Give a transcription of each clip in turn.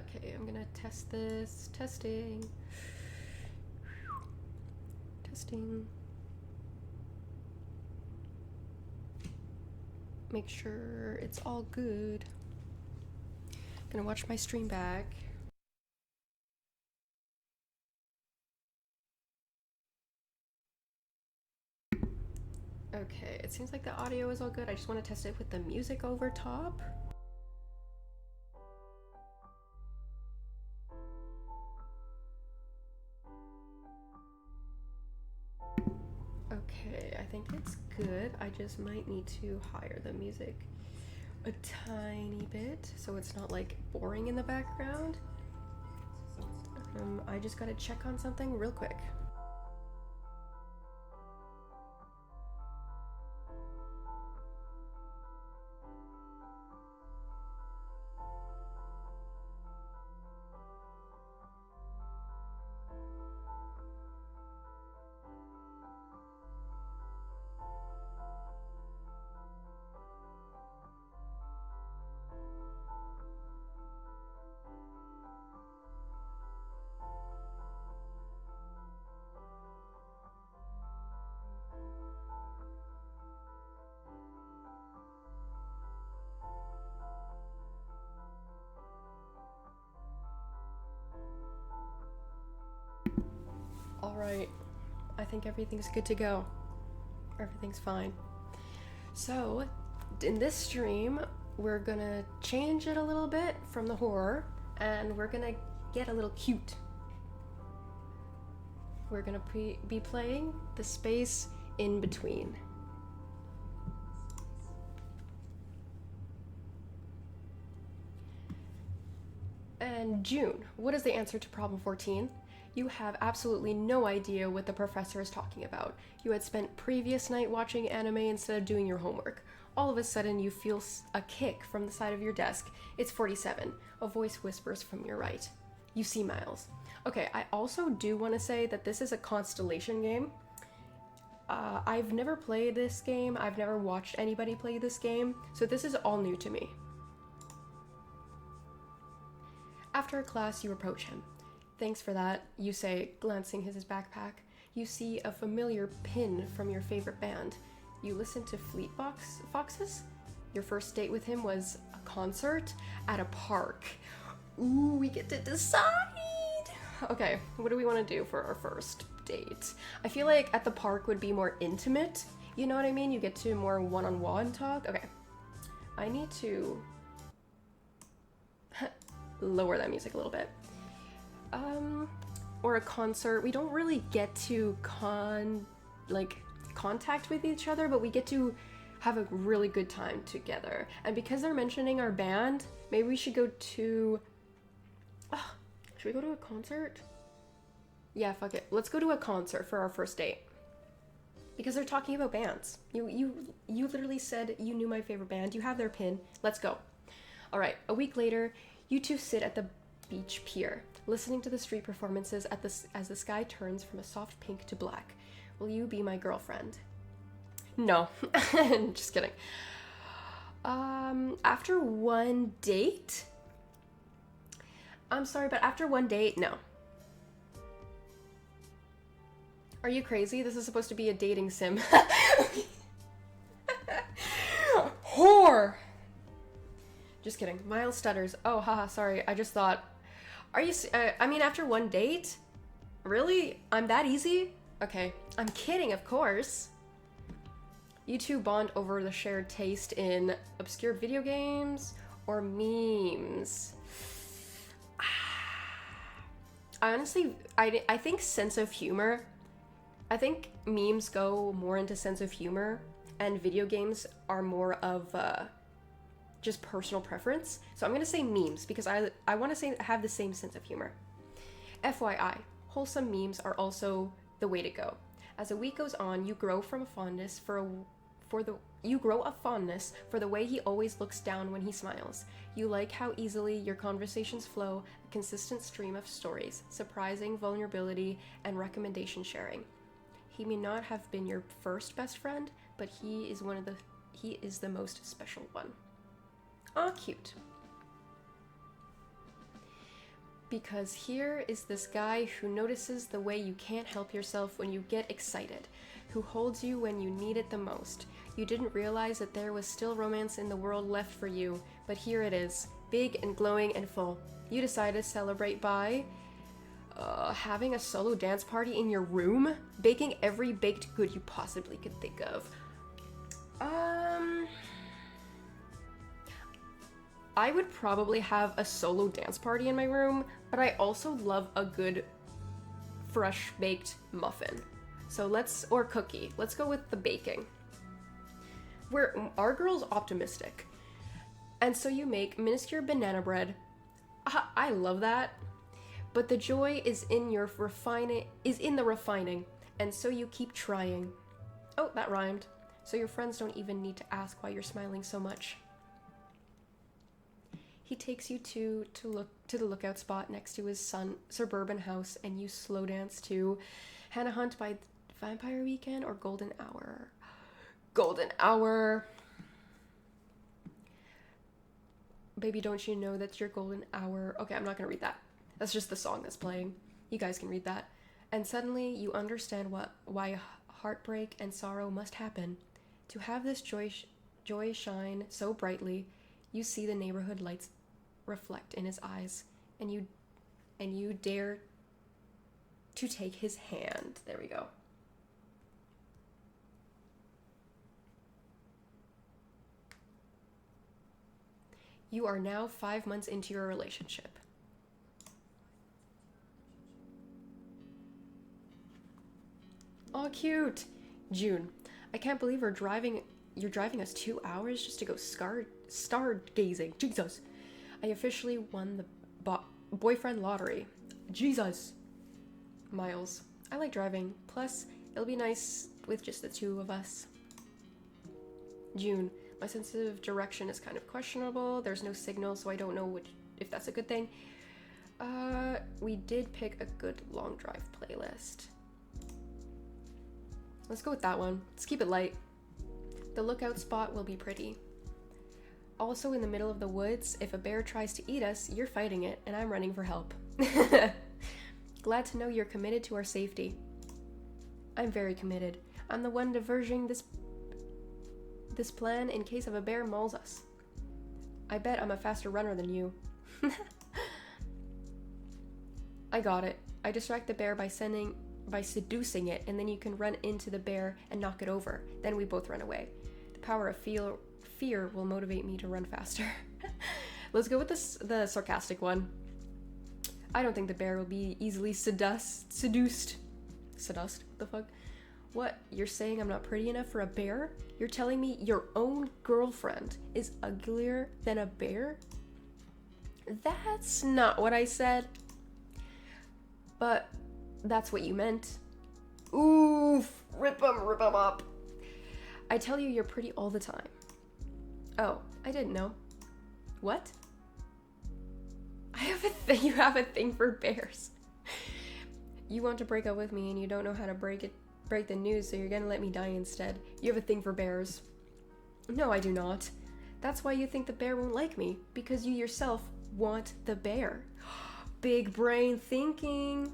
Okay, I'm gonna test this. Testing. Testing. Make sure it's all good. Gonna watch my stream back. Okay, it seems like the audio is all good. I just want to test it with the music over top. Okay, I think it's good. I just might need to higher the music a tiny bit so it's not like boring in the background. I just gotta check on something real quick. Alright, I think everything's good to go. Everything's fine. So, in this stream, we're gonna change it a little bit from the horror, and we're gonna get a little cute. We're gonna be playing the space in between. And June, what is the answer to problem 14? You have absolutely no idea what the professor is talking about. You had spent previous night watching anime instead of doing your homework. All of a sudden, you feel a kick from the side of your desk. It's 47. A voice whispers from your right. You see Miles. Okay, I also do want to say that this is a constellation game. I've never played this game. I've never watched anybody play this game, so this is all new to me. After class, you approach him. Thanks for that, you say, glancing his backpack. You see a familiar pin from your favorite band. You listen to Fleet Foxes? Your first date with him was a concert at a park. Ooh, we get to decide! Okay, what do we want to do for our first date? I feel like at the park would be more intimate. You know what I mean? You get to more one-on-one talk. Okay, I need to lower that music a little bit. Or a concert. We don't really get to contact with each other, but we get to have a really good time together. And because they're mentioning our band, maybe we should go to... should we go to a concert? Yeah, fuck it. Let's go to a concert for our first date. Because they're talking about bands. You literally said you knew my favorite band. You have their pin. Let's go. All right, a week later, you two sit at the beach pier, listening to the street performances as the sky turns from a soft pink to black. Will you be my girlfriend? No. Just kidding. After one date? I'm sorry, but after one date, no. Are you crazy? This is supposed to be a dating sim. Whore! Just kidding. Miles stutters. Oh, haha, sorry. I just thought... Are you... I mean, after one date? Really? I'm that easy? Okay. I'm kidding, of course. You two bond over the shared taste in obscure video games or memes. Honestly, I think sense of humor. I think memes go more into sense of humor, and video games are more of just personal preference. So I'm gonna say memes because I want to have the same sense of humor. FYI, wholesome memes are also the way to go. As the week goes on, you grow from a fondness for the way he always looks down when he smiles. You like how easily your conversations flow, a consistent stream of stories, surprising vulnerability, and recommendation sharing. He may not have been your first best friend, but he is the most special one. Aw, cute. Because here is this guy who notices the way you can't help yourself when you get excited, who holds you when you need it the most. You didn't realize that there was still romance in the world left for you, but here it is, big and glowing and full. You decided to celebrate by having a solo dance party in your room, baking every baked good you possibly could think of. I would probably have a solo dance party in my room, but I also love a good fresh baked muffin. So or cookie. Let's go with the baking. Our girl's optimistic. And so you make minuscule banana bread. I love that. But the joy is in the refining, and so you keep trying. Oh, that rhymed. So your friends don't even need to ask why you're smiling so much. He takes you to the lookout spot next to his suburban house, and you slow dance to Hannah Hunt by Vampire Weekend or Golden Hour. Golden Hour. Baby, don't you know that's your golden hour? Okay, I'm not gonna read that. That's just the song that's playing. You guys can read that. And suddenly you understand why heartbreak and sorrow must happen. To have this joy shine so brightly, you see the neighborhood lights reflect in his eyes, and you dare to take his hand. There we go. You are now 5 months into your relationship. Oh, cute. June. I can't believe you're driving us 2 hours just to go stargazing. Jesus. I officially won the boyfriend lottery. Jesus. Miles. I like driving. Plus, it'll be nice with just the two of us. June. My sense of direction is kind of questionable. There's no signal, so I don't know if that's a good thing. We did pick a good long drive playlist. Let's go with that one. Let's keep it light. The lookout spot will be pretty. Also in the middle of the woods, if a bear tries to eat us, you're fighting it, and I'm running for help. Glad to know you're committed to our safety. I'm very committed. I'm the one diverging this plan in case of a bear mauls us. I bet I'm a faster runner than you. I got it. I distract the bear by seducing it, and then you can run into the bear and knock it over. Then we both run away. The power of fear will motivate me to run faster. Let's go with the sarcastic one. I don't think the bear will be easily seduced? What the fuck? What? You're saying I'm not pretty enough for a bear? You're telling me your own girlfriend is uglier than a bear? That's not what I said. But that's what you meant. Oof, rip 'em up. I tell you you're pretty all the time. Oh, I didn't know. What? You have a thing for bears. You want to break up with me and you don't know how to break the news, so you're gonna let me die instead. You have a thing for bears. No, I do not. That's why you think the bear won't like me, because you yourself want the bear. Big brain thinking.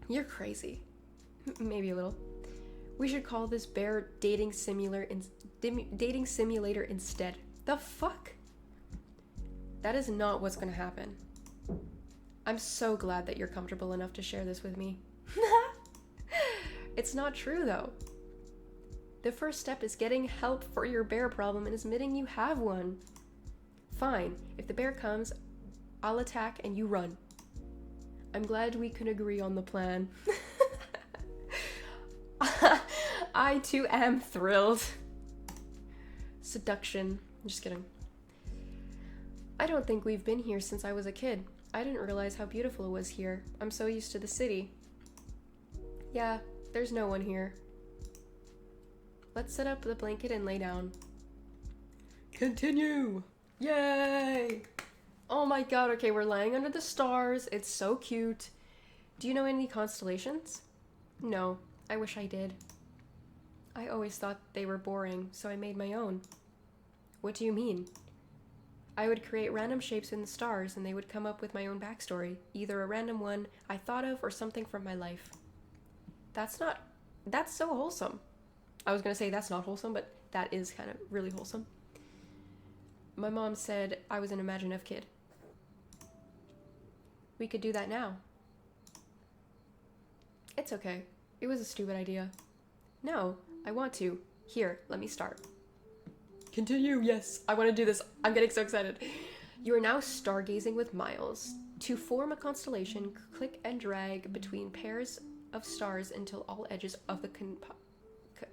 You're crazy. Maybe a little. We should call this bear dating simulator instead. The fuck? That is not what's gonna happen. I'm so glad that you're comfortable enough to share this with me. It's not true though. The first step is getting help for your bear problem and admitting you have one. Fine, if the bear comes, I'll attack and you run. I'm glad we can agree on the plan. I too am thrilled. Seduction. I'm just kidding. I don't think we've been here since I was a kid. I didn't realize how beautiful it was here. I'm so used to the city. Yeah, there's no one here. Let's set up the blanket and lay down. Continue! Yay! Oh my god, okay, we're laying under the stars. It's so cute. Do you know any constellations? No, I wish I did. I always thought they were boring, so I made my own. What do you mean? I would create random shapes in the stars and they would come up with my own backstory, either a random one I thought of or something from my life. That's so wholesome. I was gonna say that's not wholesome, but that is kind of really wholesome. My mom said I was an imaginative kid. We could do that now. It's okay. It was a stupid idea. No, I want to. Here, let me start. Continue, yes. I want to do this. I'm getting so excited. You are now stargazing with Miles. To form a constellation, click and drag between pairs of stars until all edges of the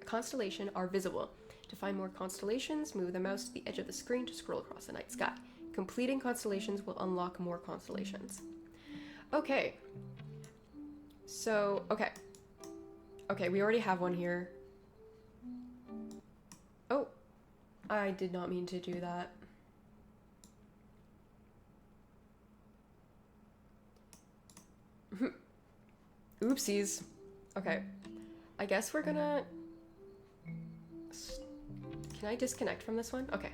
constellation are visible. To find more constellations, move the mouse to the edge of the screen to scroll across the night sky. Completing constellations will unlock more constellations. Okay. So, okay. Okay, we already have one here. Oh. I did not mean to do that. Oopsies. Okay. I guess we're gonna... Can I disconnect from this one? Okay.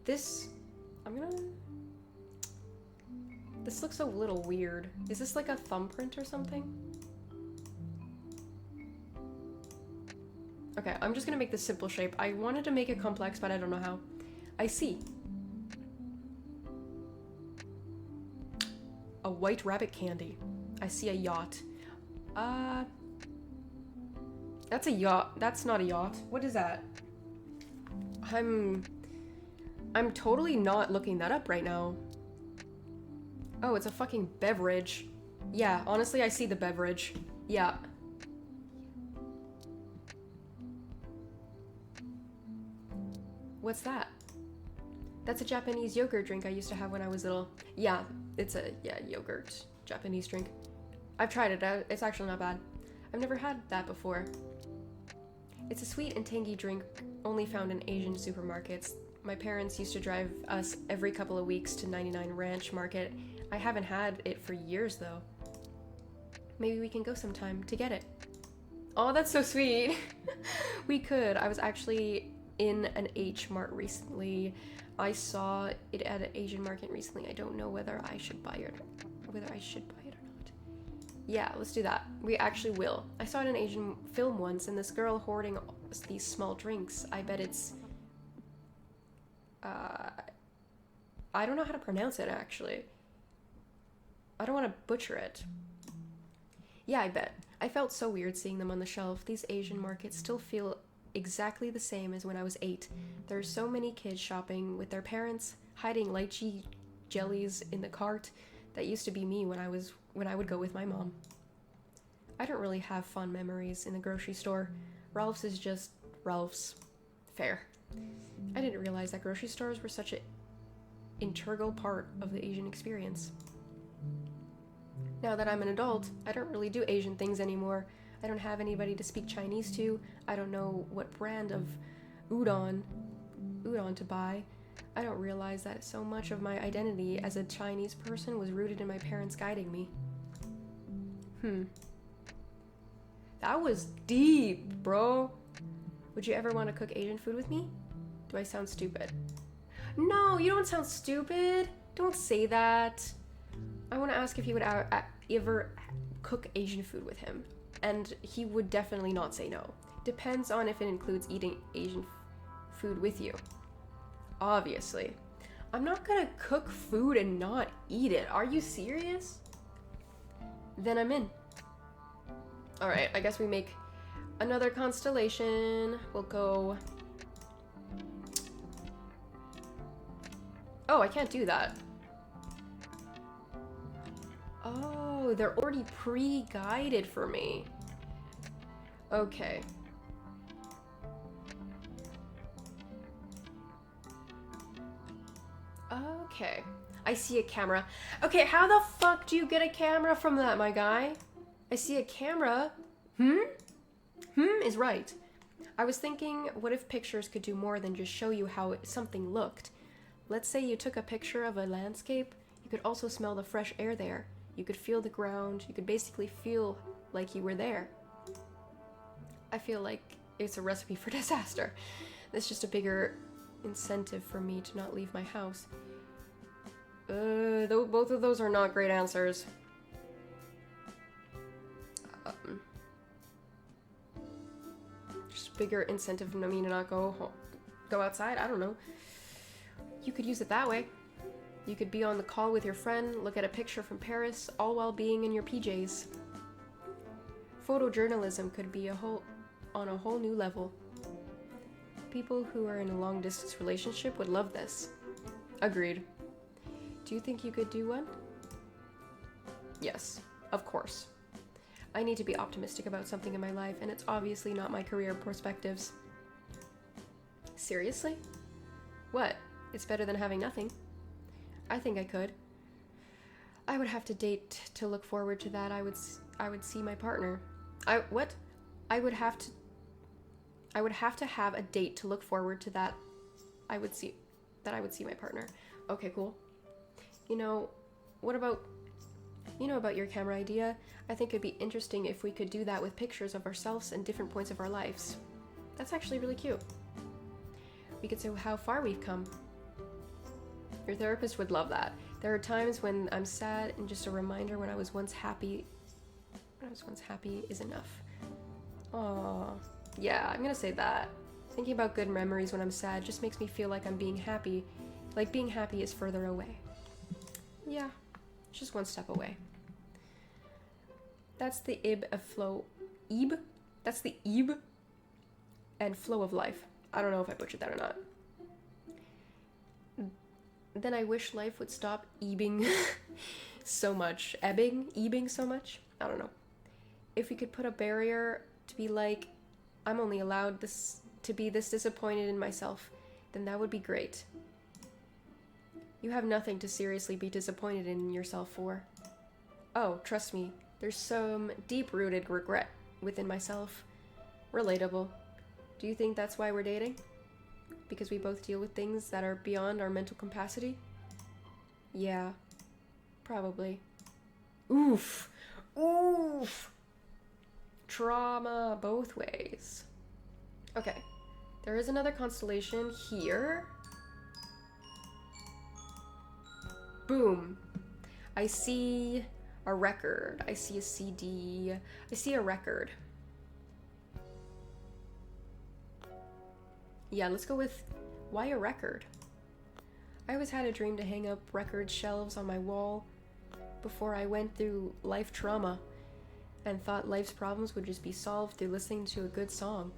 This... I'm gonna... This looks a little weird. Is this like a thumbprint or something? Okay, I'm just gonna make this simple shape. I wanted to make it complex, but I don't know how. I see. A white rabbit candy. I see a yacht. That's a yacht. That's not a yacht. What is that? I'm totally not looking that up right now. Oh, it's a fucking beverage. Yeah, honestly, I see the beverage. Yeah. What's that? That's a Japanese yogurt drink I used to have when I was little. Yeah, it's a, yogurt Japanese drink. I've tried it. It's actually not bad. I've never had that before. It's a sweet and tangy drink only found in Asian supermarkets. My parents used to drive us every couple of weeks to 99 Ranch Market. I haven't had it for years though. Maybe we can go sometime to get it. Oh, that's so sweet. We could. I was actually in an H Mart recently. I saw it at an Asian market recently. I don't know whether I should buy it or not. Yeah, let's do that. We actually will. I saw it in an Asian film once, and this girl hoarding these small drinks. I bet it's... I don't know how to pronounce it, actually. I don't want to butcher it. Yeah, I bet. I felt so weird seeing them on the shelf. These Asian markets still feel exactly the same as when I was 8. There are so many kids shopping with their parents, hiding lychee jellies in the cart. That used to be me when I would go with my mom. I don't really have fond memories in the grocery store. Ralph's is just Ralph's. Fair. I didn't realize that grocery stores were such an integral part of the Asian experience. Now that I'm an adult, I don't really do Asian things anymore. I don't have anybody to speak Chinese to. I don't know what brand of udon to buy. I don't realize that so much of my identity as a Chinese person was rooted in my parents guiding me. That was deep, bro. Would you ever want to cook Asian food with me? Do I sound stupid? No, you don't sound stupid. Don't say that. I want to ask if you would ever cook Asian food with him. And he would definitely not say no. Depends on if it includes eating Asian food with you. Obviously. I'm not gonna cook food and not eat it. Are you serious? Then I'm in. Alright, I guess we make another constellation. We'll go... Oh, I can't do that. Oh, they're already pre-guided for me. Okay. Okay. I see a camera. Okay, how the fuck do you get a camera from that, my guy? I see a camera. Is right. I was thinking, what if pictures could do more than just show you how something looked? Let's say you took a picture of a landscape. You could also smell the fresh air there. You could feel the ground. You could basically feel like you were there. I feel like it's a recipe for disaster. It's just a bigger incentive for me to not leave my house. Both of those are not great answers. Just bigger incentive for me to not go outside. I don't know. You could use it that way. You could be on the call with your friend, look at a picture from Paris, all while being in your PJs. Photojournalism could be on a whole new level. People who are in a long-distance relationship would love this. Agreed. Do you think you could do one? Yes, of course. I need to be optimistic about something in my life, and it's obviously not my career perspectives. Seriously? What? It's better than having nothing. I think I could. I would have to date to look forward to that. I would see my partner. I would have to have a date to look forward to that. I would see my partner. Okay, cool. What about your camera idea? I think it'd be interesting if we could do that with pictures of ourselves and different points of our lives. That's actually really cute. We could say how far we've come. Your therapist would love that. There are times when I'm sad, and just a reminder when I was once happy is enough. Aww. Yeah, I'm gonna say that. Thinking about good memories when I'm sad just makes me feel like I'm being happy. Like being happy is further away. Yeah, just one step away. That's the ib of flow. Ib? That's the ib and flow of life. I don't know if I butchered that or not. Then I wish life would stop ebbing so much. Ebbing so much? I don't know. If we could put a barrier to be like, I'm only allowed to be this disappointed in myself, then that would be great. You have nothing to seriously be disappointed in yourself for. Oh, trust me, there's some deep-rooted regret within myself. Relatable. Do you think that's why we're dating? Because we both deal with things that are beyond our mental capacity? Yeah, probably. Oof. Trauma both ways. Okay, there is another constellation here. Boom. I see a record. I see a CD. I see a record. Yeah, let's go with why a record? I always had a dream to hang up record shelves on my wall before I went through life trauma and thought life's problems would just be solved through listening to a good song.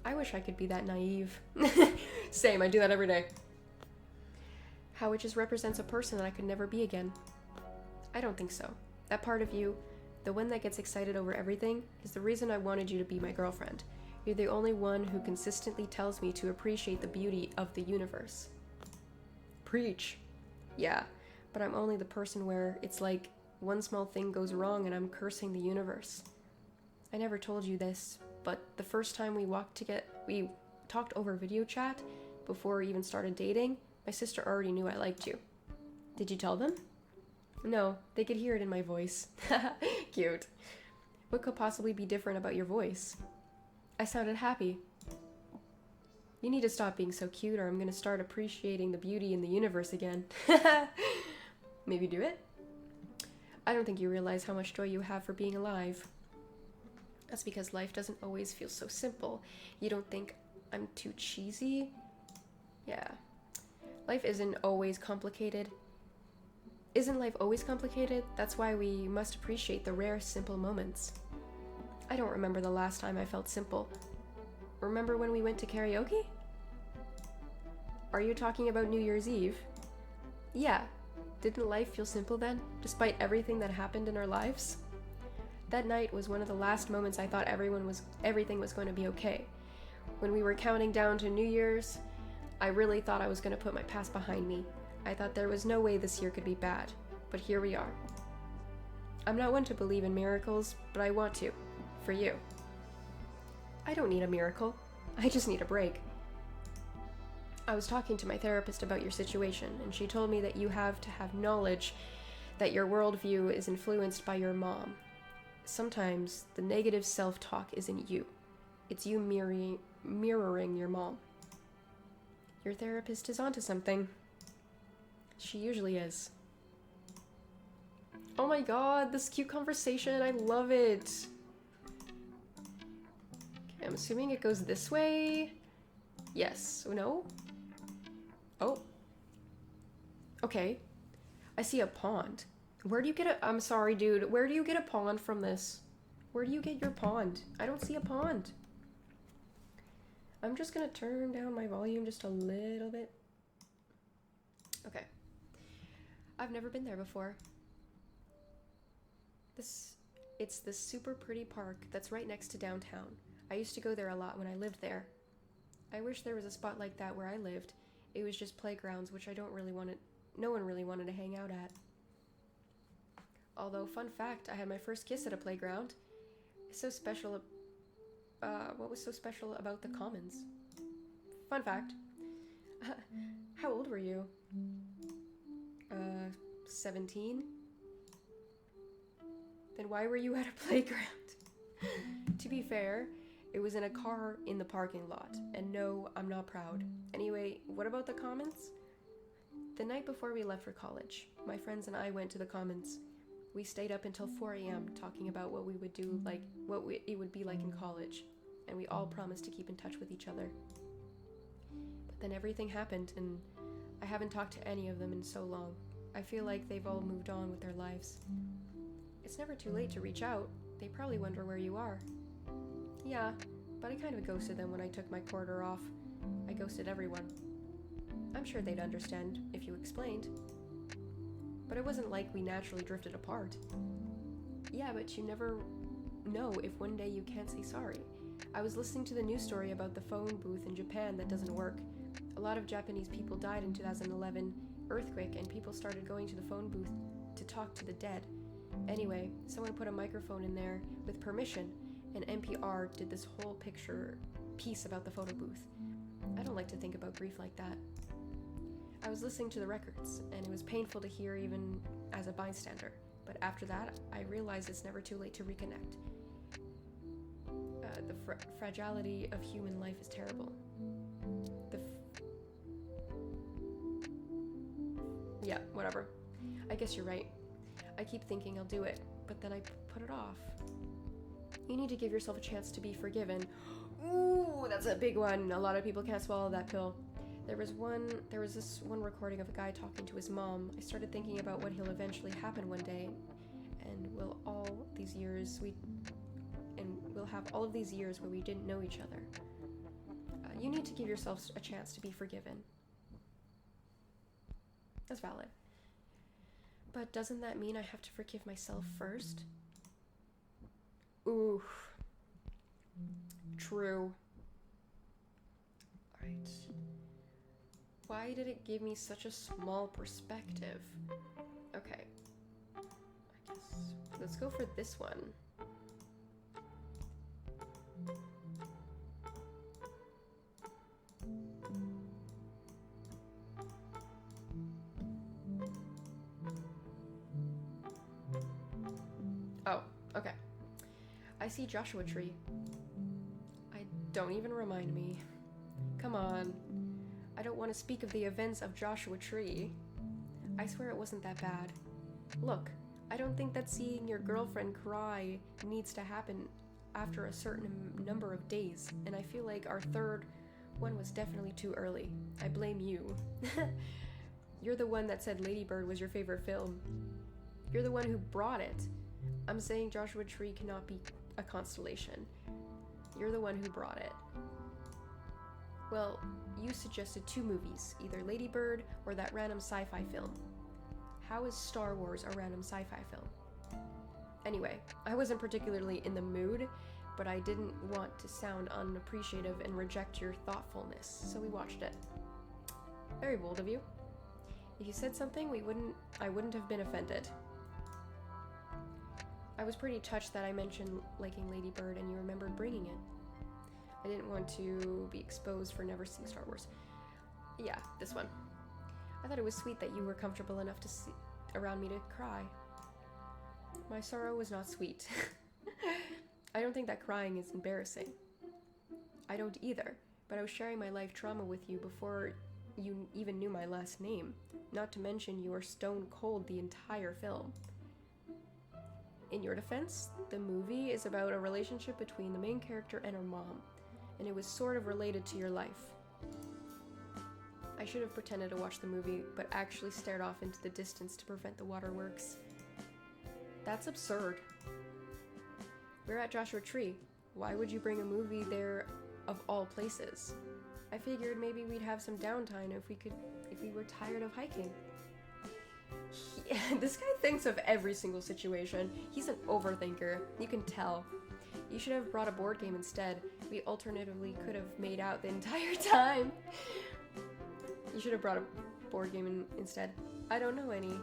I wish I could be that naive. Same, I do that every day. How it just represents a person that I could never be again. I don't think so. That part of you, the one that gets excited over everything, is the reason I wanted you to be my girlfriend. You're the only one who consistently tells me to appreciate the beauty of the universe. Preach. Yeah, but I'm only the person where it's like one small thing goes wrong and I'm cursing the universe. I never told you this, but the first time we talked over video chat before we even started dating, my sister already knew I liked you. Did you tell them? No, they could hear it in my voice. Cute. What could possibly be different about your voice? I sounded happy. You need to stop being so cute or I'm gonna start appreciating the beauty in the universe again. Maybe do it? I don't think you realize how much joy you have for being alive. That's because life doesn't always feel so simple. You don't think I'm too cheesy? Yeah. Life isn't always complicated. Isn't life always complicated? That's why we must appreciate the rare, simple moments. I don't remember the last time I felt simple. Remember when we went to karaoke? Are you talking about New Year's Eve? Yeah. Didn't life feel simple then, despite everything that happened in our lives? That night was one of the last moments I thought everything was going to be okay. When we were counting down to New Year's, I really thought I was going to put my past behind me. I thought there was no way this year could be bad, but here we are. I'm not one to believe in miracles, but I want to. For you. I don't need a miracle. I just need a break. I was talking to my therapist about your situation, and she told me that you have to have knowledge that your worldview is influenced by your mom. Sometimes the negative self-talk isn't you. It's you mirroring your mom. Your therapist is onto something. She usually is. Oh my god, this cute conversation. I love it. Okay, I'm assuming it goes this way. Yes. Oh, no? Oh. Okay. I see a pond. Where do you get a... I'm sorry, dude. Where do you get a pond from this? Where do you get your pond? I don't see a pond. I'm just gonna turn down my volume just a little bit. Okay. I've never been there before. It's this super pretty park that's right next to downtown. I used to go there a lot when I lived there. I wish there was a spot like that where I lived. It was just playgrounds, which no one really wanted to hang out at. Although, fun fact, I had my first kiss at a playground. It's so special. What was so special about the Commons? Fun fact. How old were you? 17? Then why were you at a playground? To be fair, it was in a car in the parking lot. And no, I'm not proud. Anyway, what about the Commons? The night before we left for college, my friends and I went to the Commons. We stayed up until 4 a.m. talking about what we would do, it would be like in college. And we all promised to keep in touch with each other. But then everything happened, and I haven't talked to any of them in so long. I feel like they've all moved on with their lives. It's never too late to reach out. They probably wonder where you are. Yeah, but I kind of ghosted them when I took my quarter off. I ghosted everyone. I'm sure they'd understand if you explained. But it wasn't like we naturally drifted apart. Yeah, but you never know if one day you can't say sorry. I was listening to the news story about the phone booth in Japan that doesn't work. A lot of Japanese people died in 2011 earthquake, and people started going to the phone booth to talk to the dead. Anyway, someone put a microphone in there with permission, and NPR did this whole piece about the photo booth. I don't like to think about grief like that. I was listening to the records, and it was painful to hear even as a bystander. But after that, I realized it's never too late to reconnect. The fragility of human life is terrible. Yeah, whatever. I guess you're right. I keep thinking I'll do it, but then I put it off. You need to give yourself a chance to be forgiven. Ooh, that's a big one. A lot of people can't swallow that pill. There was this one recording of a guy talking to his mom. I started thinking about what he'll eventually happen one day, and we'll have all of these years where we didn't know each other. You need to give yourself a chance to be forgiven. That's valid. But doesn't that mean I have to forgive myself first? Ooh. True. Alright. Why did it give me such a small perspective? Okay. I guess let's go for this one. Oh, okay. I see Joshua Tree. Don't even remind me. Come on. I don't want to speak of the events of Joshua Tree. I swear it wasn't that bad. Look, I don't think that seeing your girlfriend cry needs to happen after a certain number of days, and I feel like our third one was definitely too early. I blame you. You're the one that said Lady Bird was your favorite film. You're the one who brought it. I'm saying Joshua Tree cannot be a constellation. You're the one who brought it. Well, you suggested 2 movies, either Lady Bird or that random sci-fi film. How is Star Wars a random sci-fi film? Anyway, I wasn't particularly in the mood, but I didn't want to sound unappreciative and reject your thoughtfulness, so we watched it. Very bold of you. If you said something, I wouldn't have been offended. I was pretty touched that I mentioned liking Lady Bird and you remembered bringing it. I didn't want to be exposed for never seeing Star Wars. Yeah, this one. I thought it was sweet that you were comfortable enough to see around me to cry. My sorrow was not sweet. I don't think that crying is embarrassing. I don't either, but I was sharing my life trauma with you before you even knew my last name. Not to mention you were stone cold the entire film. In your defense, the movie is about a relationship between the main character and her mom, and it was sort of related to your life. I should have pretended to watch the movie, but actually stared off into the distance to prevent the waterworks. That's absurd. We're at Joshua Tree. Why would you bring a movie there of all places? I figured maybe we'd have some downtime if we were tired of hiking. This guy thinks of every single situation. He's an overthinker. You can tell. You should have brought a board game instead. We alternatively could have made out the entire time. You should have brought a board game instead. I don't know any.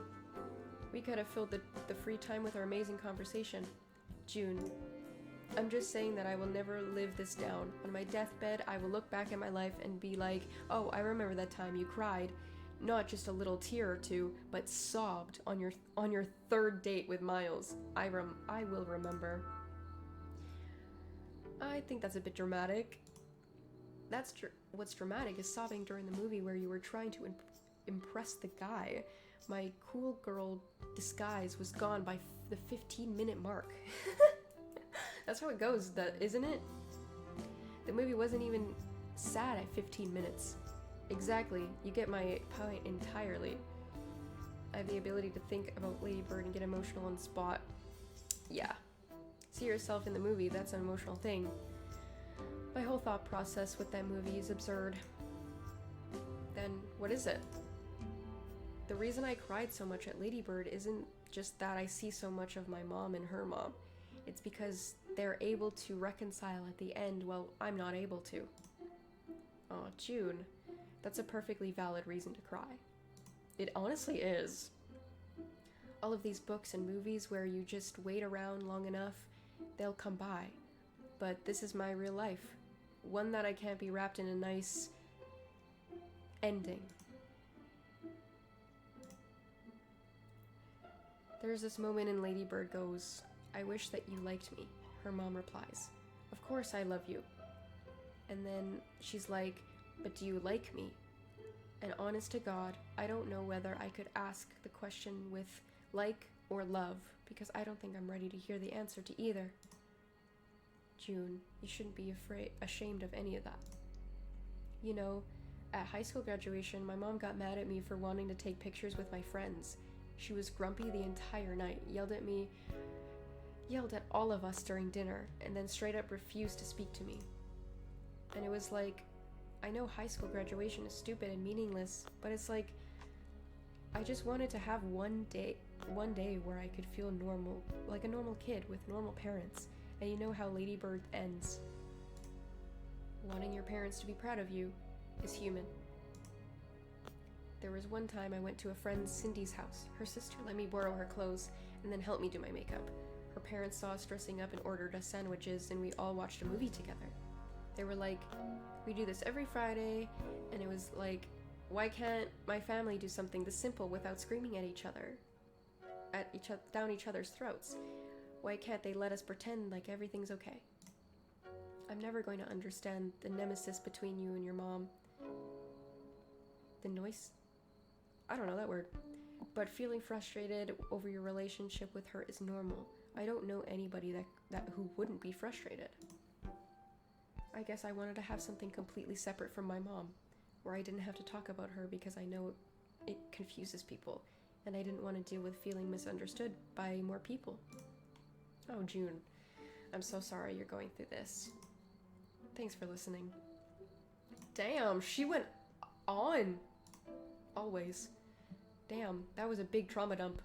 We could have filled the free time with our amazing conversation. June. I'm just saying that I will never live this down. On my deathbed, I will look back at my life and be like, oh, I remember that time you cried. Not just a little tear or two, but sobbed on your third date with Miles. I will remember. I think that's a bit dramatic. What's dramatic is sobbing during the movie where you were trying to impress the guy. My cool girl disguise was gone by the 15-minute mark. That's how it goes, isn't it? The movie wasn't even sad at 15 minutes. Exactly, you get my point entirely. I have the ability to think about Lady Bird and get emotional on the spot. Yeah. See yourself in the movie, that's an emotional thing. My whole thought process with that movie is absurd. Then, what is it? The reason I cried so much at Lady Bird isn't just that I see so much of my mom and her mom. It's because they're able to reconcile at the end while I'm not able to. Aw, June. That's a perfectly valid reason to cry. It honestly is. All of these books and movies where you just wait around long enough, they'll come by. But this is my real life. One that I can't be wrapped in a nice ending. There's this moment in Lady Bird goes, I wish that you liked me. Her mom replies, of course I love you. And then she's like, but do you like me? And honest to God, I don't know whether I could ask the question with like or love, because I don't think I'm ready to hear the answer to either. June, you shouldn't be ashamed of any of that. You know, at high school graduation, my mom got mad at me for wanting to take pictures with my friends. She was grumpy the entire night, yelled at all of us during dinner, and then straight up refused to speak to me. And it was like, I know high school graduation is stupid and meaningless, but it's like, I just wanted to have one day where I could feel normal, like a normal kid with normal parents. And you know how Lady Bird ends. Wanting your parents to be proud of you is human. There was one time I went to a friend Cindy's house. Her sister let me borrow her clothes and then helped me do my makeup. Her parents saw us dressing up and ordered us sandwiches, and we all watched a movie together. They were like, we do this every Friday, and it was like, why can't my family do something this simple without screaming at each other? Down each other's throats? Why can't they let us pretend like everything's okay? I'm never going to understand the nemesis between you and your mom. The noise? I don't know that word. But feeling frustrated over your relationship with her is normal. I don't know anybody that who wouldn't be frustrated. I guess I wanted to have something completely separate from my mom, where I didn't have to talk about her because I know it confuses people, and I didn't want to deal with feeling misunderstood by more people. Oh, June, I'm so sorry you're going through this. Thanks for listening. Damn, she went on. Always. Damn, that was a big trauma dump.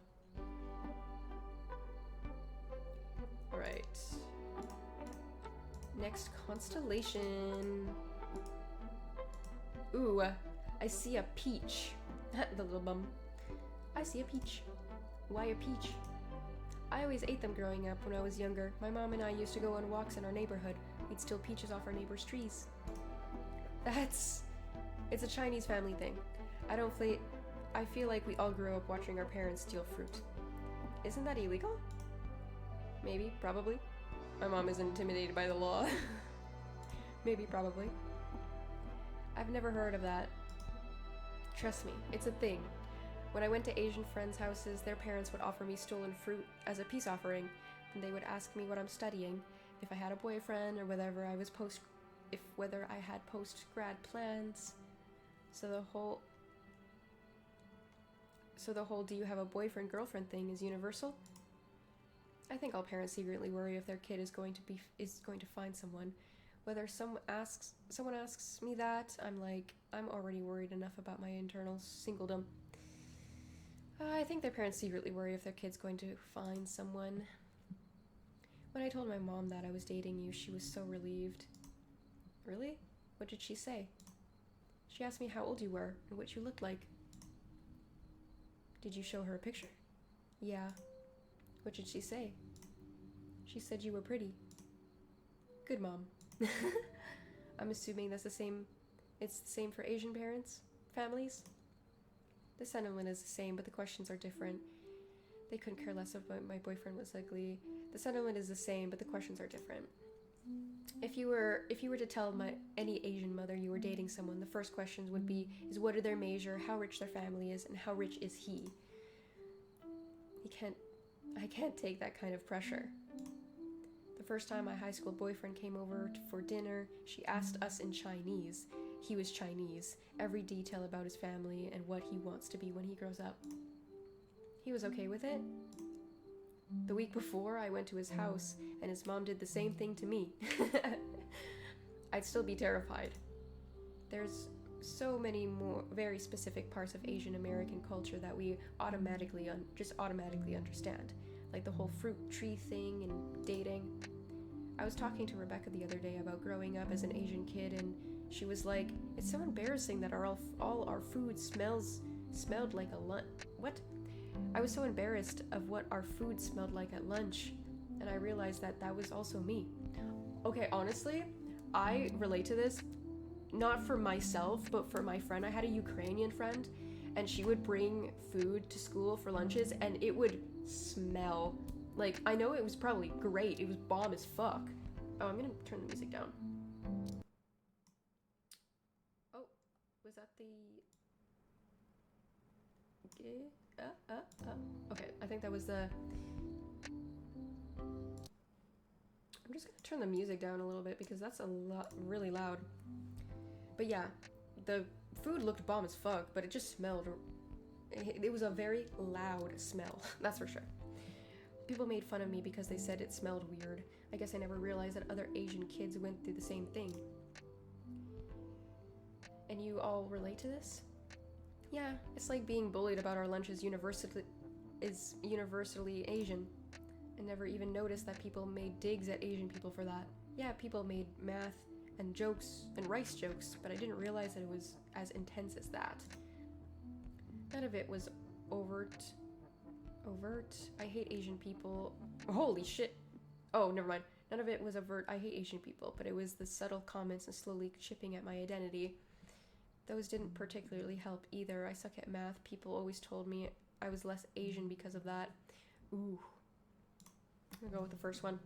Alright. Next constellation. Ooh, I see a peach. The little bum. I see a peach. Why a peach? I always ate them growing up when I was younger. My mom and I used to go on walks in our neighborhood. We'd steal peaches off our neighbors' trees. It's a Chinese family thing. I feel like we all grew up watching our parents steal fruit. Isn't that illegal? Maybe, probably. My mom is intimidated by the law. Maybe, probably. I've never heard of that. Trust me, it's a thing. When I went to Asian friends' houses, their parents would offer me stolen fruit as a peace offering. And they would ask me what I'm studying, if I had a boyfriend, or whether I had post-grad plans. So the whole do you have a boyfriend girlfriend thing is universal? I think all parents secretly worry if their kid is going to find someone. Whether someone asks me that, I'm like, I'm already worried enough about my internal singledom. I think their parents secretly worry if their kid's going to find someone. When I told my mom that I was dating you, she was so relieved. Really? What did she say? She asked me how old you were and what you looked like. Did you show her a picture? Yeah. What did she say? She said you were pretty. Good, Mom. I'm assuming it's the same for Asian families? The sentiment is the same, but the questions are different. They couldn't care less if my boyfriend was ugly. The sentiment is the same, but the questions are different. If you were to tell any Asian mother you were dating someone, the first questions would be what are their major, how rich their family is, and how rich is he? I can't take that kind of pressure. The first time my high school boyfriend came over for dinner, she asked us in Chinese. He was Chinese, every detail about his family and what he wants to be when he grows up. He was okay with it. The week before, I went to his house, and his mom did the same thing to me. I'd still be terrified. There's so many more very specific parts of Asian American culture that we automatically understand, like the whole fruit tree thing and dating. I was talking to Rebecca the other day about growing up as an Asian kid, and she was like, "It's so embarrassing that all our food smelled like a lunch." What? I was so embarrassed of what our food smelled like at lunch, and I realized that was also me. Okay, honestly, I relate to this, not for myself, but for my friend. I had a Ukrainian friend, and she would bring food to school for lunches, and it would smell. Like, I know it was probably great. It was bomb as fuck. Oh, I'm gonna turn the music down. Oh, was that the... Okay, I think that was the... I'm just gonna turn the music down a little bit because that's really loud. But yeah, the food looked bomb as fuck, but it just smelled... It was a very loud smell, that's for sure. People made fun of me because they said it smelled weird. I guess I never realized that other Asian kids went through the same thing. And you all relate to this? Yeah, it's like being bullied about our lunches universally Asian. I never even noticed that people made digs at Asian people for that. Yeah, people made math and jokes and rice jokes, but I didn't realize that it was as intense as that. None of it was overt. I hate Asian people. Holy shit. Oh, never mind. None of it was overt. I hate Asian people, but it was the subtle comments and slowly chipping at my identity. Those didn't particularly help either. I suck at math. People always told me I was less Asian because of that. Ooh. I'm gonna go with the first one.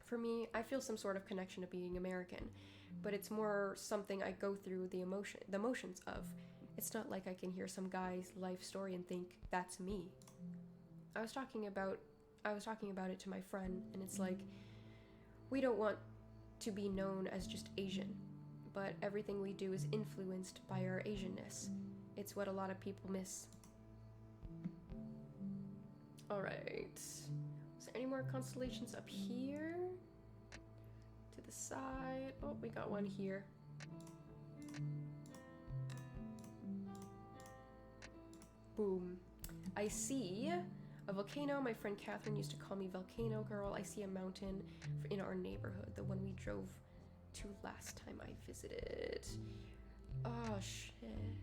For me, I feel some sort of connection to being American, but it's more something I go through the emotions of. It's not like I can hear some guy's life story and think, that's me. I was talking about it to my friend, and it's like, we don't want to be known as just Asian, but everything we do is influenced by our Asianness. It's what a lot of people miss. Alright. Is there any more constellations up here? To the side. Oh, we got one here. Boom. I see a volcano. My friend Catherine used to call me Volcano Girl. I see a mountain in our neighborhood, the one we drove to last time I visited. Oh, shit.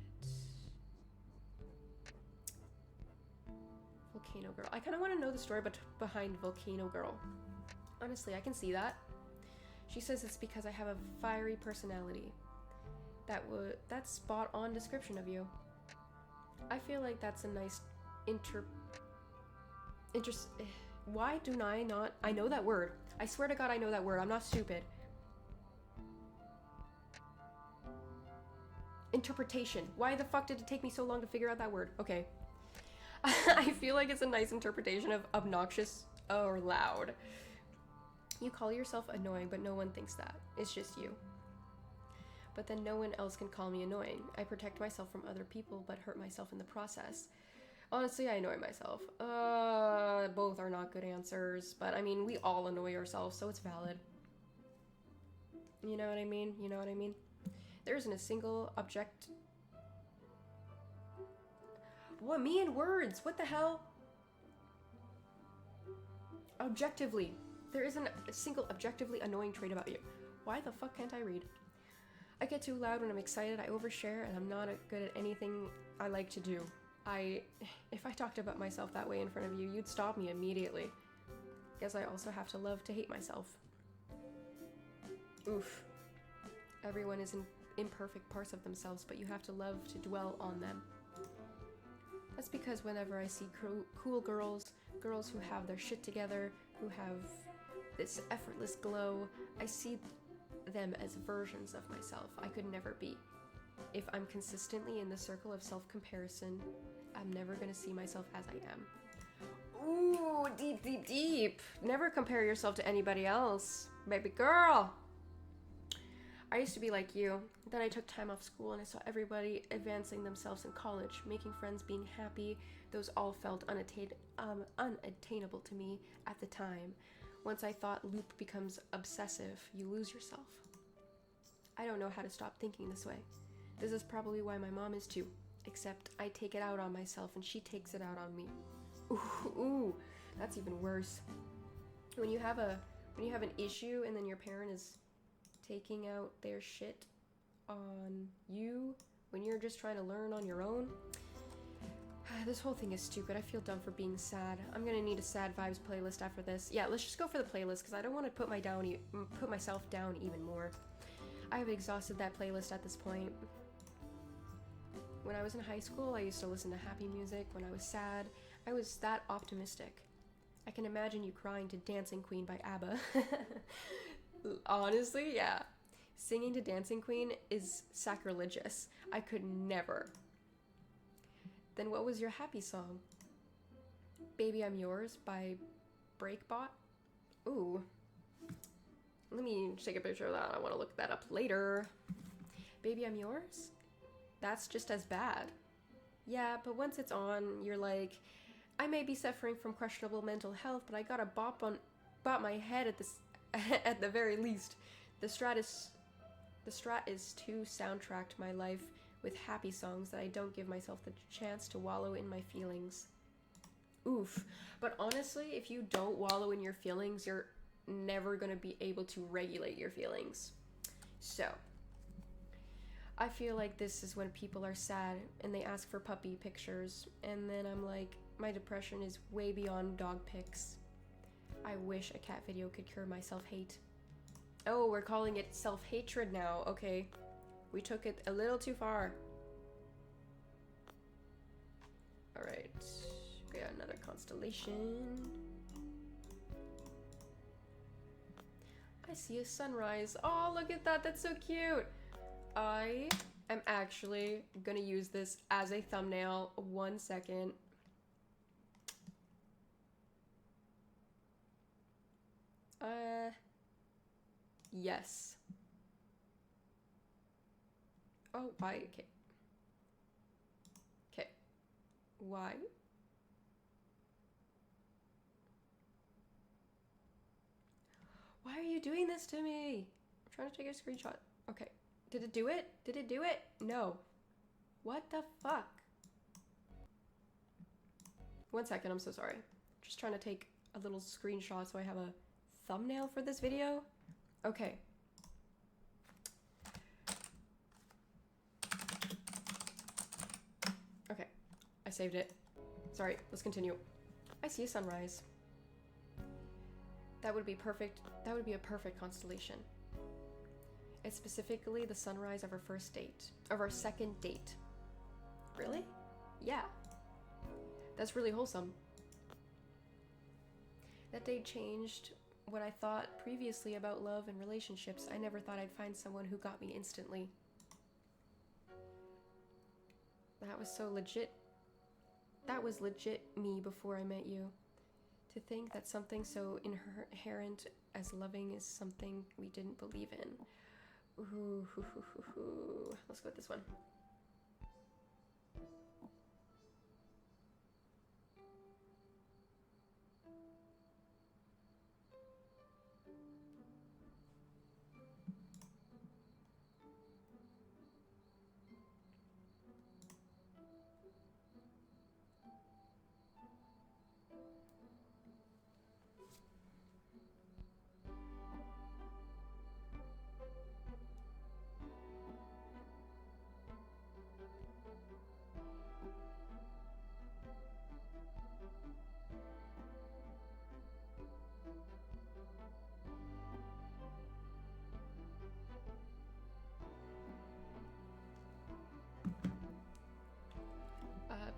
Volcano Girl. I kind of want to know the story behind Volcano Girl. Honestly, I can see that. She says it's because I have a fiery personality. That's spot on description of you. I feel like that's a nice why do I not... I know that word. I swear to God I know that word. I'm not stupid. Interpretation. Why the fuck did it take me so long to figure out that word? Okay. I feel like it's a nice interpretation of obnoxious or loud. You call yourself annoying, but no one thinks that. It's just you. But then no one else can call me annoying. I protect myself from other people, but hurt myself in the process. Honestly, I annoy myself. Both are not good answers, but I mean, we all annoy ourselves, so it's valid. You know what I mean? You know what I mean? There isn't a single object. What? Me and words? What the hell? Objectively. There isn't a single objectively annoying trait about you. Why the fuck can't I read? I get too loud when I'm excited, I overshare, and I'm not good at anything I like to do. If I talked about myself that way in front of you, you'd stop me immediately. Guess I also have to love to hate myself. Oof. Everyone is imperfect parts of themselves, but you have to love to dwell on them. That's because whenever I see cool girls who have their shit together, who have this effortless glow, I see them as versions of myself I could never be. If I'm consistently in the circle of self-comparison, I'm never gonna see myself as I am. Ooh, deep, deep, deep. Never compare yourself to anybody else, baby girl. I used to be like you. Then I took time off school and I saw everybody advancing themselves in college, making friends, being happy. Those all felt unattainable to me at the time. Once I thought loop becomes obsessive, you lose yourself. I don't know how to stop thinking this way. This is probably why my mom is too, except I take it out on myself and she takes it out on me. Ooh, that's even worse. When you have an issue and then your parent is taking out their shit on you when you're just trying to learn on your own. This whole thing is stupid. I feel dumb for being sad. I'm gonna need a sad vibes playlist after this. Yeah, let's just go for the playlist because I don't want to put myself down even more. I have exhausted that playlist at this point. When I was in high school, I used to listen to happy music. When I was sad, I was that optimistic. I can imagine you crying to Dancing Queen by ABBA. Honestly, yeah. Singing to Dancing Queen is sacrilegious. I could never. Then what was your happy song? Baby I'm Yours by Breakbot? Ooh. Let me take a picture of that. I want to look that up later. Baby I'm Yours? That's just as bad. Yeah, but once it's on, you're like, I may be suffering from questionable mental health, but I got a bop my head at this at the very least. The Strat is too soundtracked my life with happy songs that I don't give myself the chance to wallow in my feelings. Oof. But honestly, if you don't wallow in your feelings, you're never gonna be able to regulate your feelings. So, I feel like this is when people are sad and they ask for puppy pictures, and then I'm like, my depression is way beyond dog pics. I wish a cat video could cure my self-hate. Oh, we're calling it self-hatred now. Okay. We took it a little too far. Alright. We got another constellation. I see a sunrise. Oh, look at that. That's so cute. I am actually gonna use this as a thumbnail. 1 second. Yes. Oh, why? Okay. Okay. Why? Why are you doing this to me? I'm trying to take a screenshot. Okay. Did it do it? Did it do it? No. What the fuck? 1 second, I'm so sorry. Just trying to take a little screenshot so I have a thumbnail for this video. Okay. Okay. I saved it. Sorry, let's continue. I see a sunrise. That would be perfect. That would be a perfect constellation. It's specifically the sunrise of our first date. Of our second date. Really? Yeah. That's really wholesome. That date changed what I thought previously about love and relationships. I never thought I'd find someone who got me instantly. That was so legit. That was legit me before I met you. To think that something so inherent as loving is something we didn't believe in. Ooh, let's go with this one.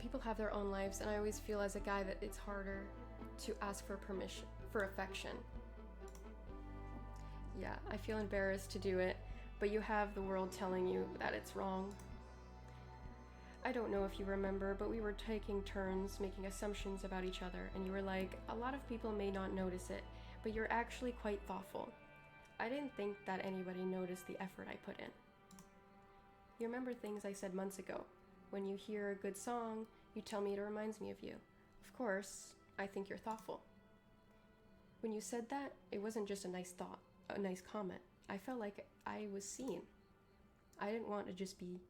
People have their own lives, and I always feel as a guy that it's harder to ask for permission, for affection. Yeah, I feel embarrassed to do it, but you have the world telling you that it's wrong. I don't know if you remember, but we were taking turns making assumptions about each other, and you were like, a lot of people may not notice it, but you're actually quite thoughtful. I didn't think that anybody noticed the effort I put in. You remember things I said months ago. When you hear a good song, you tell me it reminds me of you. Of course, I think you're thoughtful. When you said that, it wasn't just a nice thought, a nice comment. I felt like I was seen. I didn't want to just be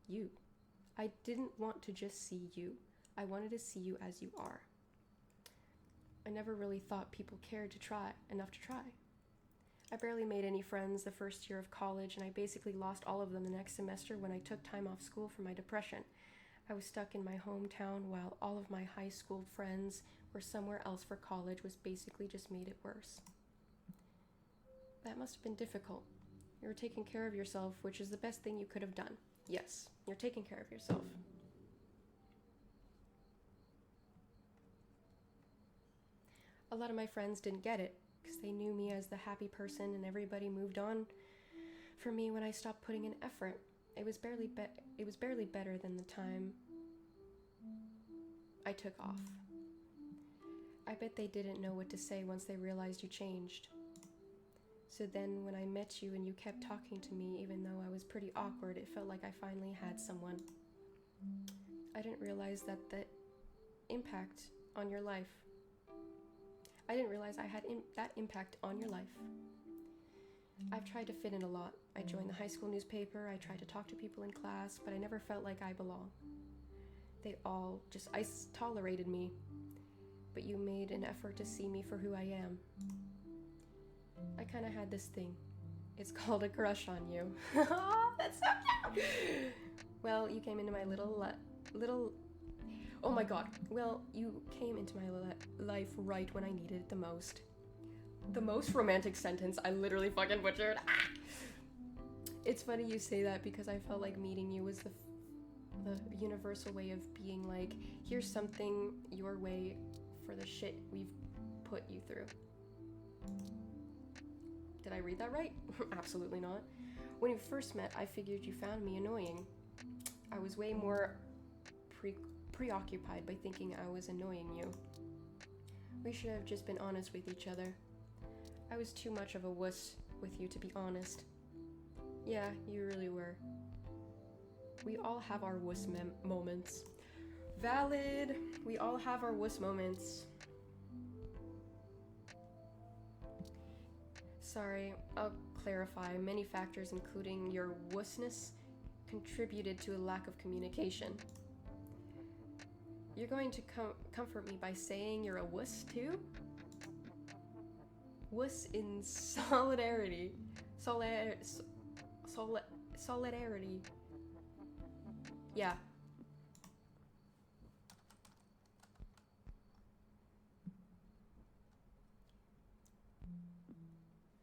you. I didn't want to just see you. I wanted to see you as you are. I never really thought people cared enough to try. I barely made any friends the first year of college, and I basically lost all of them the next semester when I took time off school for my depression. I was stuck in my hometown while all of my high school friends were somewhere else for college, was basically just made it worse. That must have been difficult. You were taking care of yourself, which is the best thing you could have done. Yes, you're taking care of yourself. A lot of my friends didn't get it, because they knew me as the happy person, and everybody moved on for me when I stopped putting in effort. It was barely better than the time I took off. I bet they didn't know what to say once they realized you changed. So then when I met you and you kept talking to me, even though I was pretty awkward, it felt like I finally had someone. I didn't realize that impact on your life. I didn't realize I had that impact on your life. I've tried to fit in a lot. I joined the high school newspaper, I tried to talk to people in class, but I never felt like I belonged. They all just tolerated me, but you made an effort to see me for who I am. I kind of had this thing. It's called a crush on you. That's so cute! Well, you came into my oh my god. Well, you came into my life right when I needed it the most. The most romantic sentence I literally fucking butchered. Ah! It's funny you say that because I felt like meeting you was the universal way of being like, here's something your way for the shit we've put you through. Did I read that right? Absolutely not. When we first met, I figured you found me annoying. I was way more preoccupied by thinking I was annoying you. We should have just been honest with each other. I was too much of a wuss with you, to be honest. Yeah, you really were. We all have our wuss moments. Valid. We all have our wuss moments. Sorry, I'll clarify. Many factors, including your wussness, contributed to a lack of communication. You're going to comfort me by saying you're a wuss too? Wuss in solidarity. Solidarity. Yeah.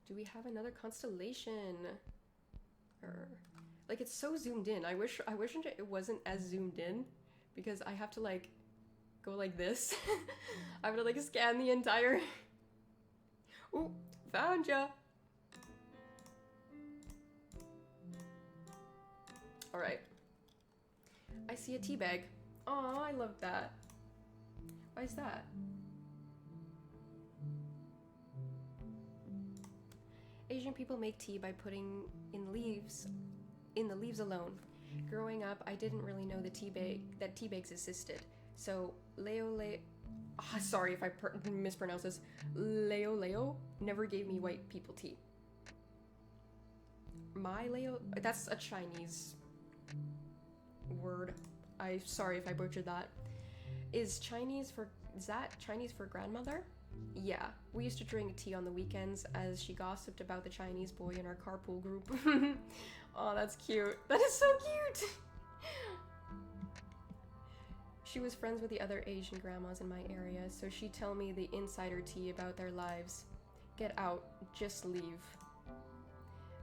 Do we have another constellation? Like, it's so zoomed in. I wish it wasn't as zoomed in, because I have to like go like this. I have to like scan the entire. Ooh, found ya. All right. I see a tea bag. Aw, I love that. Why is that? Asian people make tea by putting in the leaves alone. Growing up, I didn't really know that tea bags existed. So sorry if I mispronounce this. Leo never gave me white people tea. That's a Chinese word. Sorry if I butchered that. Is that Chinese for grandmother? Yeah, we used to drink tea on the weekends as she gossiped about the Chinese boy in our carpool group. Oh, that's cute. That is so cute! She was friends with the other Asian grandmas in my area, so she'd tell me the insider tea about their lives. Get out, just leave.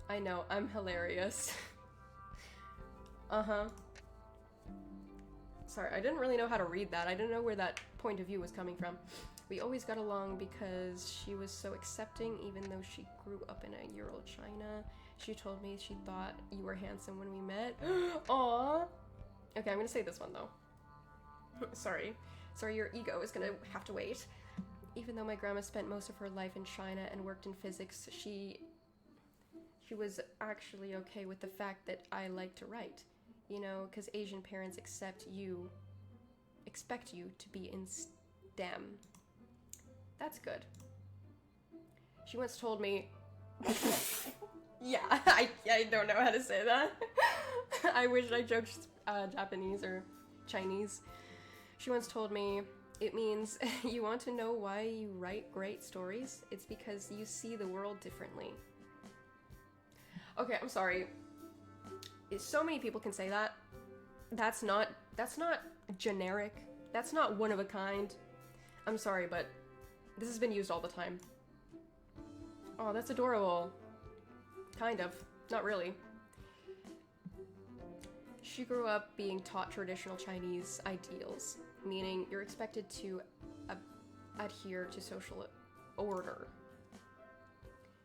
I know, I'm hilarious. Uh-huh. Sorry, I didn't really know how to read that. I didn't know where that point of view was coming from. We always got along because she was so accepting, even though she grew up in a Ural China. She told me she thought you were handsome when we met. Aww. Okay, I'm gonna say this one though. Sorry, your ego is gonna have to wait. Even though my grandma spent most of her life in China and worked in physics, she was actually okay with the fact that I like to write. You know, because Asian parents expect you to be in STEM. That's good. She once told me, yeah, I don't know how to say that. I wish I joked Japanese or Chinese. She once told me, it means you want to know why you write great stories? It's because you see the world differently. Okay, I'm sorry. So many people can say that. That's not generic. That's not one of a kind. I'm sorry, but this has been used all the time. Oh, that's adorable. Kind of. Not really. She grew up being taught traditional Chinese ideals, meaning you're expected to adhere to social order.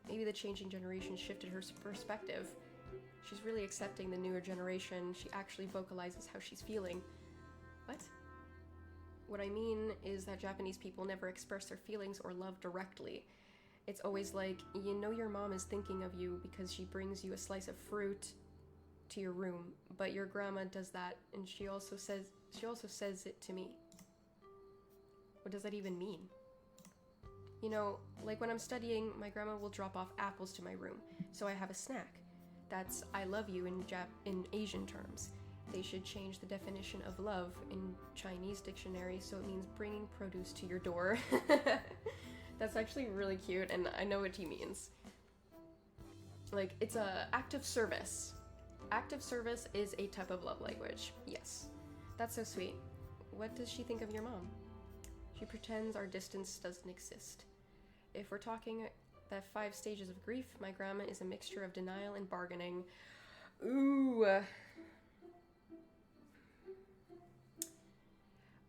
Maybe the changing generation shifted her perspective. She's really accepting the newer generation. She actually vocalizes how she's feeling. What? What I mean is that Japanese people never express their feelings or love directly. It's always like, you know your mom is thinking of you because she brings you a slice of fruit to your room, but your grandma does that, and she also says it to me. What does that even mean? You know, like when I'm studying, my grandma will drop off apples to my room, so I have a snack. That's I love you in Asian terms. They should change the definition of love in Chinese dictionary so it means bringing produce to your door. That's actually really cute, and I know what he means. Like, it's a act of service. Act of service is a type of love language. Yes. That's so sweet. What does she think of your mom? She pretends our distance doesn't exist. If we're talking the 5 stages of grief, my grandma is a mixture of denial and bargaining. Ooh.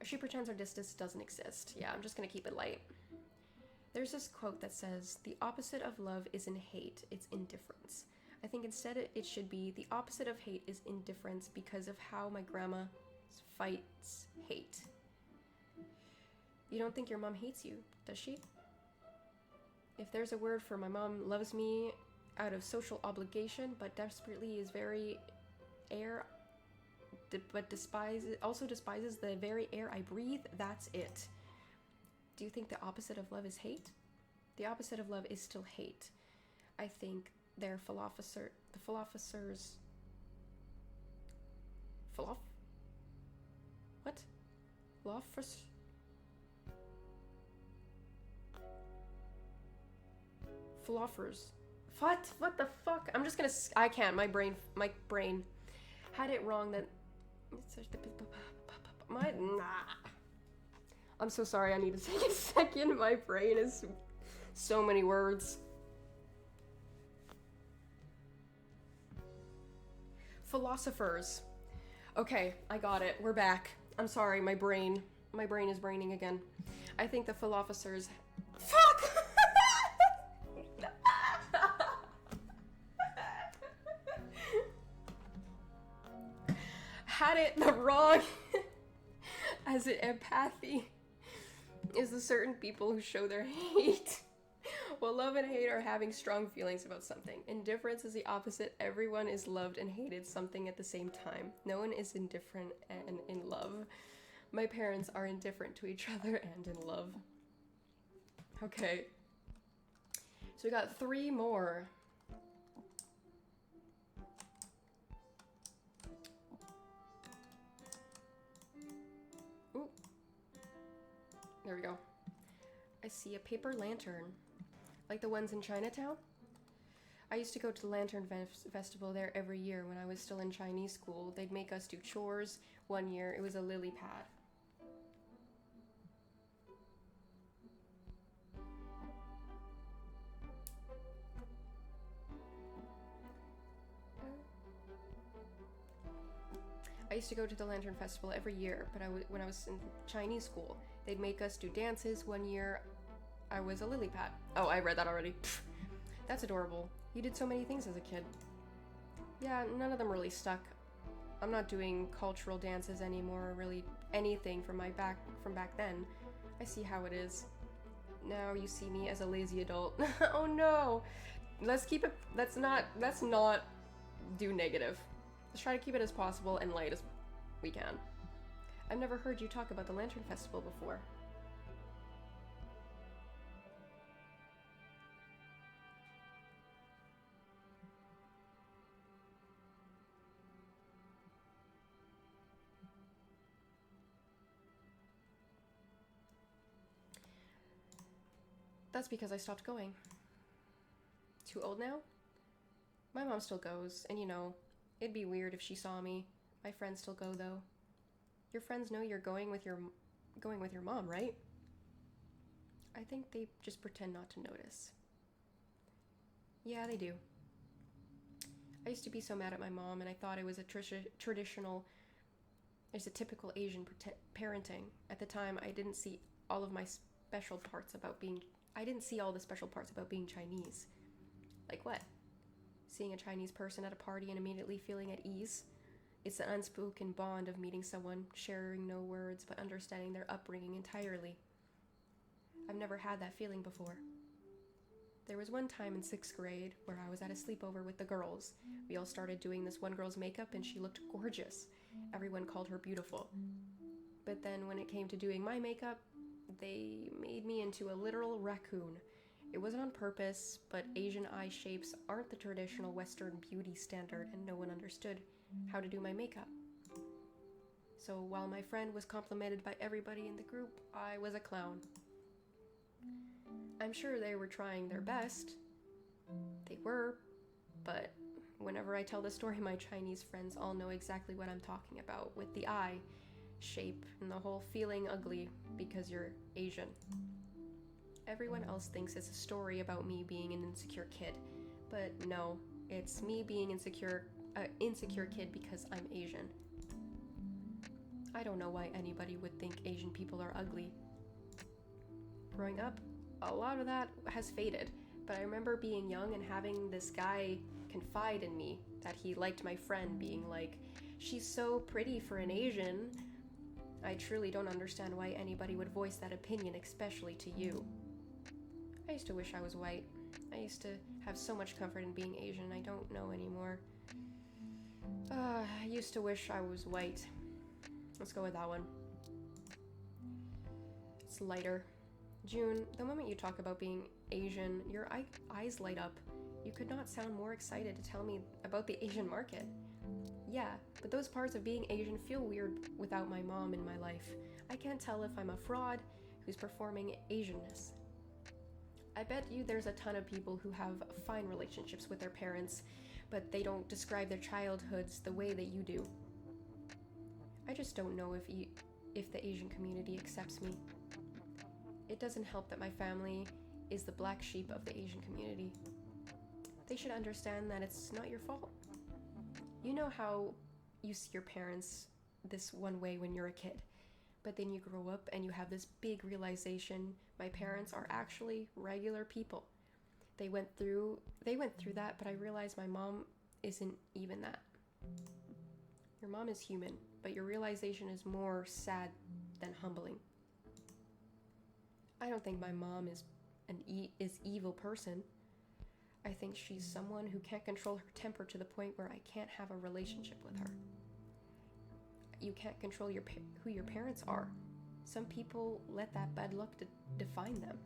She pretends our distance doesn't exist. Yeah, I'm just gonna keep it light. There's this quote that says, the opposite of love isn't hate, it's indifference. I think instead it should be, the opposite of hate is indifference because of how my grandma fights hate. You don't think your mom hates you, does she? If there's a word for my mom loves me out of social obligation, but desperately is very but despises the very air I breathe, that's it. Do you think the opposite of love is hate? The opposite of love is still hate. I think the philosophers what the fuck? I'm just gonna I can't, my brain had it wrong that I'm so sorry, I need to take a second. My brain is so many words. Philosophers. Okay, I got it. We're back. I'm sorry, my brain is braining again. I think the philosophers fuck had it the wrong. As in empathy is the certain people who show their hate. While love and hate are having strong feelings about something. Indifference is the opposite. Everyone is loved and hated something at the same time. No one is indifferent and in love. My parents are indifferent to each other and in love. Okay. So we got 3 more. Ooh. There we go. I see a paper lantern. Like the ones in Chinatown? I used to go to the Lantern Festival there every year when I was still in Chinese school. They'd make us do chores. One year, it was a lily pad. I used to go to the Lantern Festival every year, but when I was in Chinese school, they'd make us do dances. One year, I was a lily pad. Oh, I read that already. That's adorable. You did so many things as a kid. Yeah, none of them really stuck. I'm not doing cultural dances anymore, or really anything from back then. I see how it is. Now you see me as a lazy adult. Oh no! Let's not do negative. Let's try to keep it as possible and light as we can. I've never heard you talk about the Lantern Festival before. That's because I stopped going. Too old now? My mom still goes, and you know, it'd be weird if she saw me. My friends still go though. Your friends know you're going with your mom, right? I think they just pretend not to notice. Yeah, they do. I used to be so mad at my mom, and I thought it was a traditional, it's a typical Asian parenting. At the time, I didn't see all the special parts about being Chinese. Like what? Seeing a Chinese person at a party and immediately feeling at ease. It's the unspoken bond of meeting someone, sharing no words, but understanding their upbringing entirely. I've never had that feeling before. There was one time in 6th grade where I was at a sleepover with the girls. We all started doing this one girl's makeup and she looked gorgeous. Everyone called her beautiful. But then when it came to doing my makeup, they made me into a literal raccoon. It wasn't on purpose, but Asian eye shapes aren't the traditional Western beauty standard, and no one understood how to do my makeup. So while my friend was complimented by everybody in the group, I was a clown. I'm sure they were trying their best. They were, but whenever I tell the story, my Chinese friends all know exactly what I'm talking about, with the eye shape and the whole feeling ugly because you're Asian. Everyone else thinks it's a story about me being an insecure kid, but no, it's me being insecure kid because I'm Asian. I don't know why anybody would think Asian people are ugly. Growing up, a lot of that has faded, but I remember being young and having this guy confide in me that he liked my friend, being like, "She's so pretty for an Asian." I truly don't understand why anybody would voice that opinion, especially to you. I used to wish I was white. I used to have so much comfort in being Asian. I don't know anymore. I used to wish I was white. Let's go with that one. It's lighter. June, the moment you talk about being Asian, your eyes light up. You could not sound more excited to tell me about the Asian market. Yeah, but those parts of being Asian feel weird without my mom in my life. I can't tell if I'm a fraud who's performing Asianness. I bet you there's a ton of people who have fine relationships with their parents, but they don't describe their childhoods the way that you do. I just don't know if the Asian community accepts me. It doesn't help that my family is the black sheep of the Asian community. They should understand that it's not your fault. You know how you see your parents this one way when you're a kid, but then you grow up and you have this big realization, my parents are actually regular people. They went through that, but I realized my mom isn't even that. Your mom is human, but your realization is more sad than humbling. I don't think my mom is evil person. I think she's someone who can't control her temper to the point where I can't have a relationship with her. You can't control who your parents are. Some people let that bad luck define them.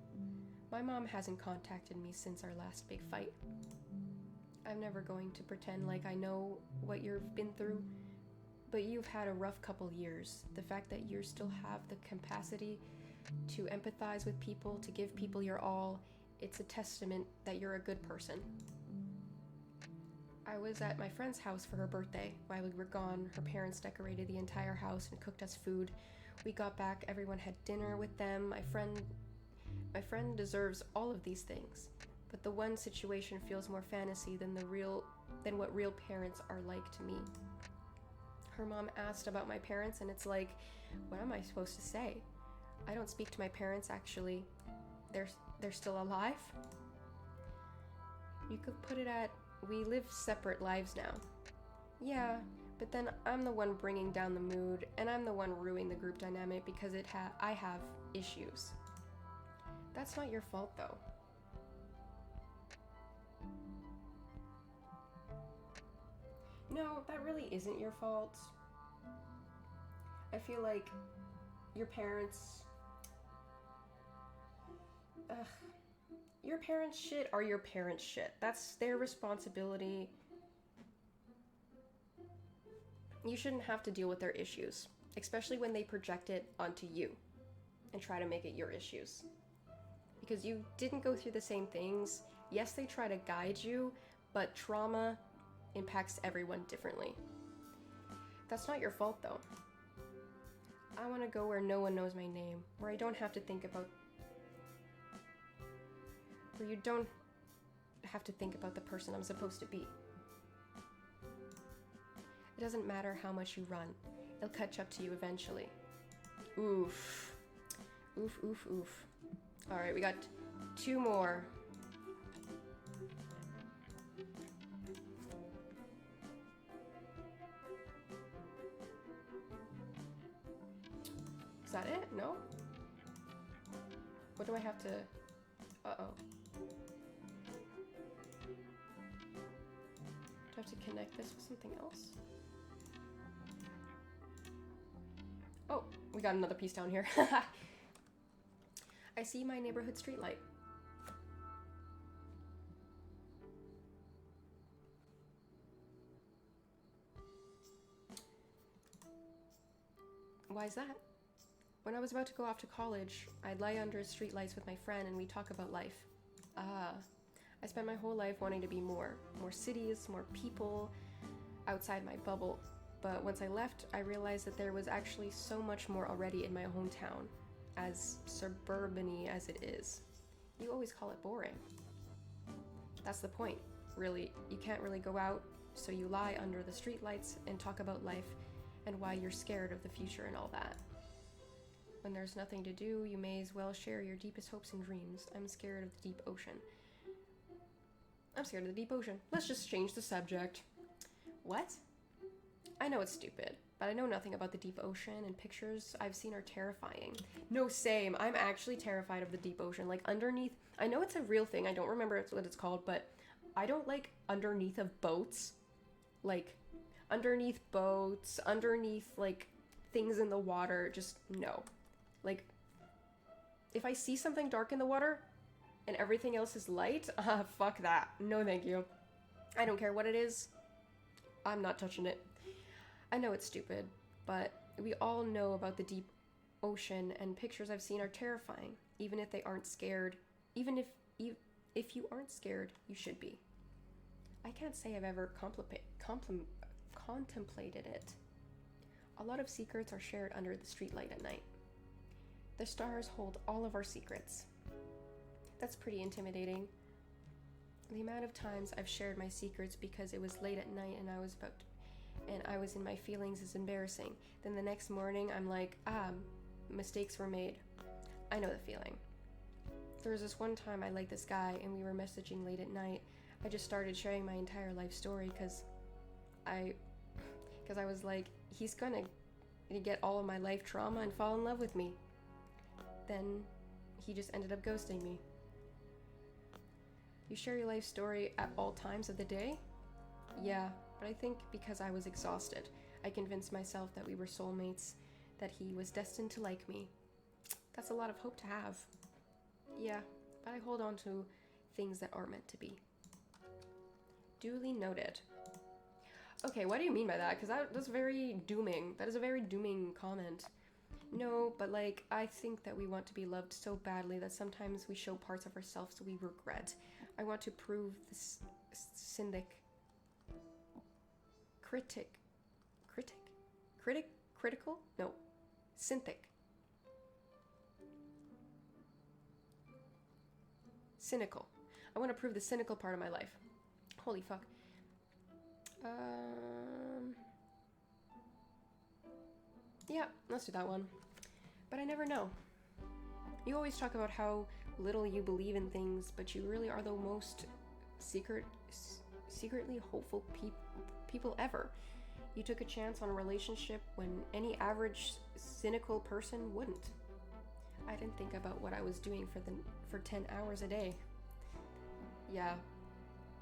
My mom hasn't contacted me since our last big fight. I'm never going to pretend like I know what you've been through, but you've had a rough couple years. The fact that you still have the capacity to empathize with people, to give people your all, it's a testament that you're a good person. I was at my friend's house for her birthday. While we were gone, her parents decorated the entire house and cooked us food. We got back, everyone had dinner with them. My friend deserves all of these things, but the one situation feels more fantasy than what real parents are like to me. Her mom asked about my parents, and it's like, what am I supposed to say? I don't speak to my parents, actually. They're still alive? You could put it at, we live separate lives now. Yeah, but then I'm the one bringing down the mood, and I'm the one ruining the group dynamic because I have issues. That's not your fault, though. No, that really isn't your fault. I feel like your parents... your parents' shit are your parents' shit. That's their responsibility. You shouldn't have to deal with their issues, especially when they project it onto you and try to make it your issues. Because you didn't go through the same things. Yes, they try to guide you, but trauma impacts everyone differently. That's not your fault, though. I want to go where no one knows my name, where I don't have to think about... where you don't have to think about the person I'm supposed to be. It doesn't matter how much you run. It'll catch up to you eventually. Oof. Oof, oof, oof. Alright, we got 2 more. Is that it? No? What do I have to... Uh-oh. Do I have to connect this with something else? Oh, we got another piece down here. I see my neighborhood streetlight. Why is that? When I was about to go off to college, I'd lie under streetlights with my friend and we'd talk about life. I spent my whole life wanting to be more cities, more people, outside my bubble. But once I left, I realized that there was actually so much more already in my hometown, as suburban-y as it is. You always call it boring. That's the point, really. You can't really go out, so you lie under the streetlights and talk about life and why you're scared of the future and all that. When there's nothing to do, you may as well share your deepest hopes and dreams. I'm scared of the deep ocean. I'm scared of the deep ocean. Let's just change the subject. What? I know it's stupid, but I know nothing about the deep ocean, and pictures I've seen are terrifying. No, same. I'm actually terrified of the deep ocean. Like, underneath... I know it's a real thing. I don't remember what it's called, but I don't like underneath of boats. Like, underneath boats, underneath, like, things in the water. Just, no. Like, if I see something dark in the water and everything else is light, fuck that. No, thank you. I don't care what it is. I'm not touching it. I know it's stupid, but we all know about the deep ocean, and pictures I've seen are terrifying, even if they aren't scared. Even if you aren't scared, you should be. I can't say I've ever contemplated it. A lot of secrets are shared under the streetlight at night. The stars hold all of our secrets. That's pretty intimidating. The amount of times I've shared my secrets because it was late at night and I was in my feelings is embarrassing. Then the next morning I'm like, mistakes were made. I know the feeling. There was this one time I liked this guy and we were messaging late at night. I just started sharing my entire life story because I because I was like, he's gonna get all of my life trauma and fall in love with me. Then he just ended up ghosting me. You share your life story at all times of the day? Yeah, but I think because I was exhausted, I convinced myself that we were soulmates, that he was destined to like me. That's a lot of hope to have. Yeah, but I hold on to things that aren't meant to be. Duly noted. Okay, what do you mean by that? Because that's very dooming. That is a very dooming comment. No, but like, I think that we want to be loved so badly that sometimes we show parts of ourselves we regret. I want to prove this cynical. I want to prove the cynical part of my life. Holy fuck. Yeah, let's do that one. But I never know. You always talk about how little you believe in things, but you really are the most secretly hopeful people ever. You took a chance on a relationship when any average cynical person wouldn't. I didn't think about what I was doing for 10 hours a day. Yeah,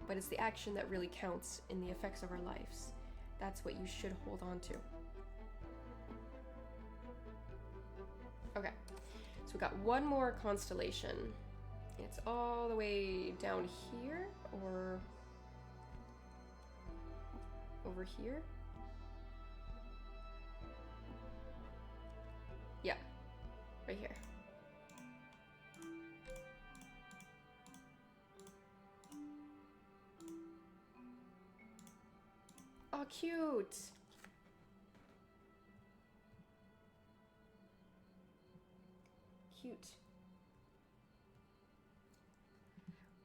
but it's the action that really counts in the effects of our lives. That's what you should hold on to. Okay, so we got one more constellation. It's all the way down here, or over here? Yeah, right here. Oh, cute! Cute.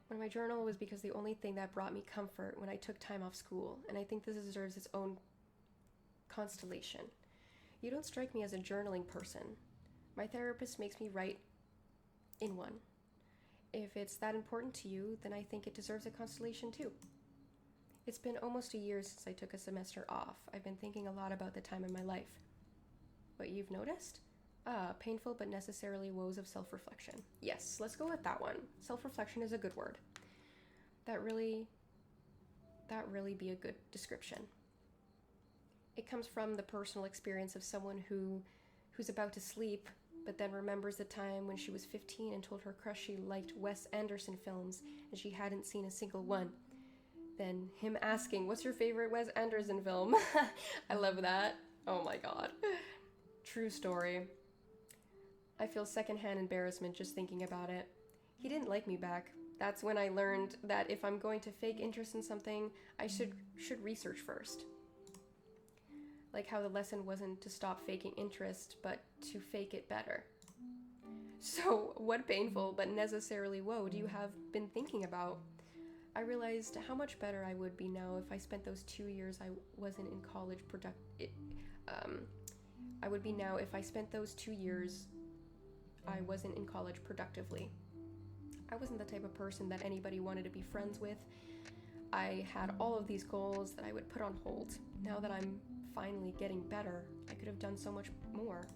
When my journal was because the only thing that brought me comfort when I took time off school, and I think this deserves its own constellation. You don't strike me as a journaling person. My therapist makes me write in one. If it's that important to you, then I think it deserves a constellation too. It's been almost a year since I took a semester off. I've been thinking a lot about the time in my life. What you've noticed? Painful but necessarily woes of self-reflection. Yes, let's go with that one. Self-reflection is a good word. That really be a good description. It comes from the personal experience of someone who's about to sleep, but then remembers the time when she was 15 and told her crush she liked Wes Anderson films and she hadn't seen a single one. Then him asking, "What's your favorite Wes Anderson film?" I love that. Oh my god. True story. I feel secondhand embarrassment just thinking about it. He didn't like me back. That's when I learned that if I'm going to fake interest in something, I should research first. Like how the lesson wasn't to stop faking interest, but to fake it better. So, what painful but necessarily woe do you have been thinking about? I realized how much better I would be now if I spent those 2 years I wasn't in college I would be now if I spent those 2 years I wasn't in college productively. I wasn't the type of person that anybody wanted to be friends with. I had all of these goals that I would put on hold. Now that I'm finally getting better, I could have done so much more.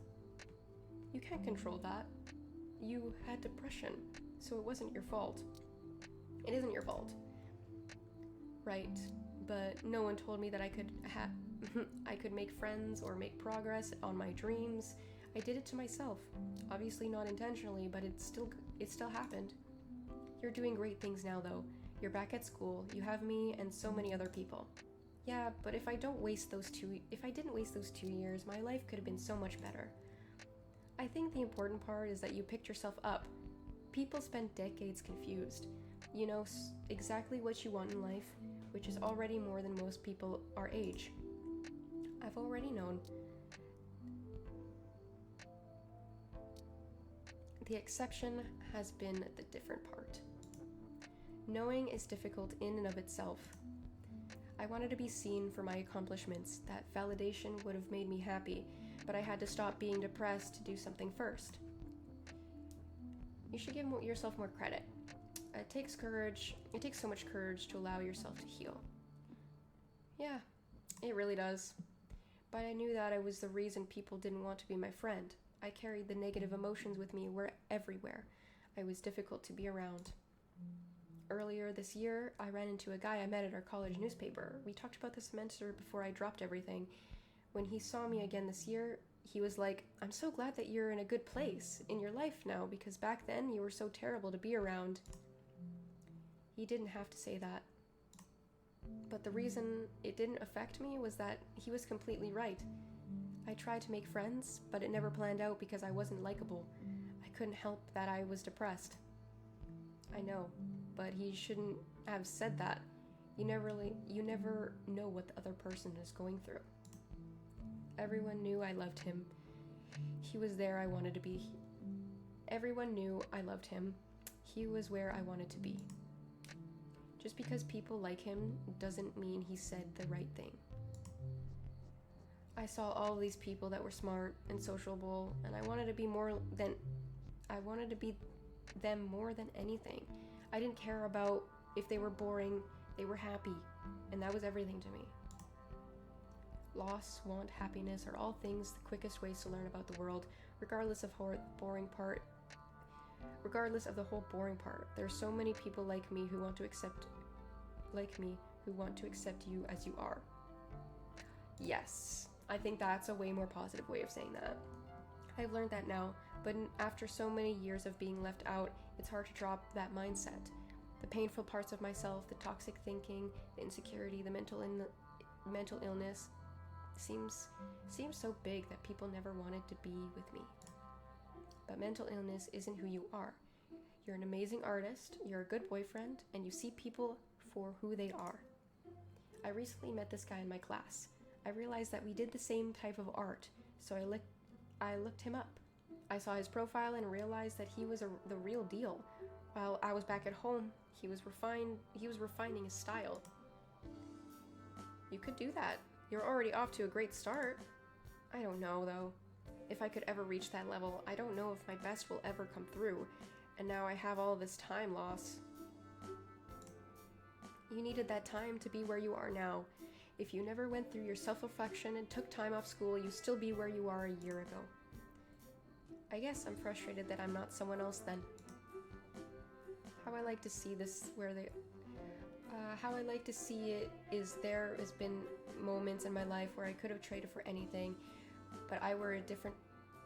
You can't control that. You had depression, so it wasn't your fault. It isn't your fault. Right, but no one told me that I could make friends or make progress on my dreams. I did it to myself. Obviously not intentionally, but it still happened. You're doing great things now though. You're back at school. You have me and so many other people. Yeah, but if I didn't waste those 2 years, my life could have been so much better. I think the important part is that you picked yourself up. People spend decades confused. You know exactly what you want in life, which is already more than most people our age. I've already known. The exception has been the different part. Knowing is difficult in and of itself. I wanted to be seen for my accomplishments. That validation would have made me happy, but I had to stop being depressed to do something first. You should give yourself more credit. It takes courage. It takes so much courage to allow yourself to heal. Yeah, it really does. But I knew that I was the reason people didn't want to be my friend. I carried the negative emotions with me everywhere. I was difficult to be around. Earlier this year, I ran into a guy I met at our college newspaper. We talked about the semester before I dropped everything. When he saw me again this year, he was like, "I'm so glad that you're in a good place in your life now, because back then you were so terrible to be around." He didn't have to say that. But the reason it didn't affect me was that he was completely right. I tried to make friends, but it never planned out because I wasn't likable. I couldn't help that I was depressed. I know, but he shouldn't have said that. You never know what the other person is going through. Everyone knew I loved him. He was there I wanted to be. Everyone knew I loved him. He was where I wanted to be. Just because people like him doesn't mean he said the right thing. I saw all of these people that were smart and sociable, and I wanted to be them more than anything. I didn't care about if they were boring, they were happy, and that was everything to me. Loss, want, happiness are all things the quickest ways to learn about the world, regardless of the whole boring part. There's so many people like me who want to accept you as you are. Yes, I think that's a way more positive way of saying that. I've learned that now, but after so many years of being left out, it's hard to drop that mindset. The painful parts of myself, the toxic thinking, the insecurity, the mental illness seems so big that people never wanted to be with me. But mental illness isn't who you are. You're an amazing artist, you're a good boyfriend, and you see people for who they are. I recently met this guy in my class. I realized that we did the same type of art, so I looked him up. I saw his profile and realized that he was the real deal. While I was back at home, he was refining his style. You could do that. You're already off to a great start. I don't know, though. If I could ever reach that level, I don't know if my best will ever come through, and now I have all this time loss. You needed that time to be where you are now. If you never went through your self-reflection and took time off school, you'd still be where you are a year ago. I guess I'm frustrated that I'm not someone else then. How I like to see it is there has been moments in my life where I could have traded for anything, but I were a different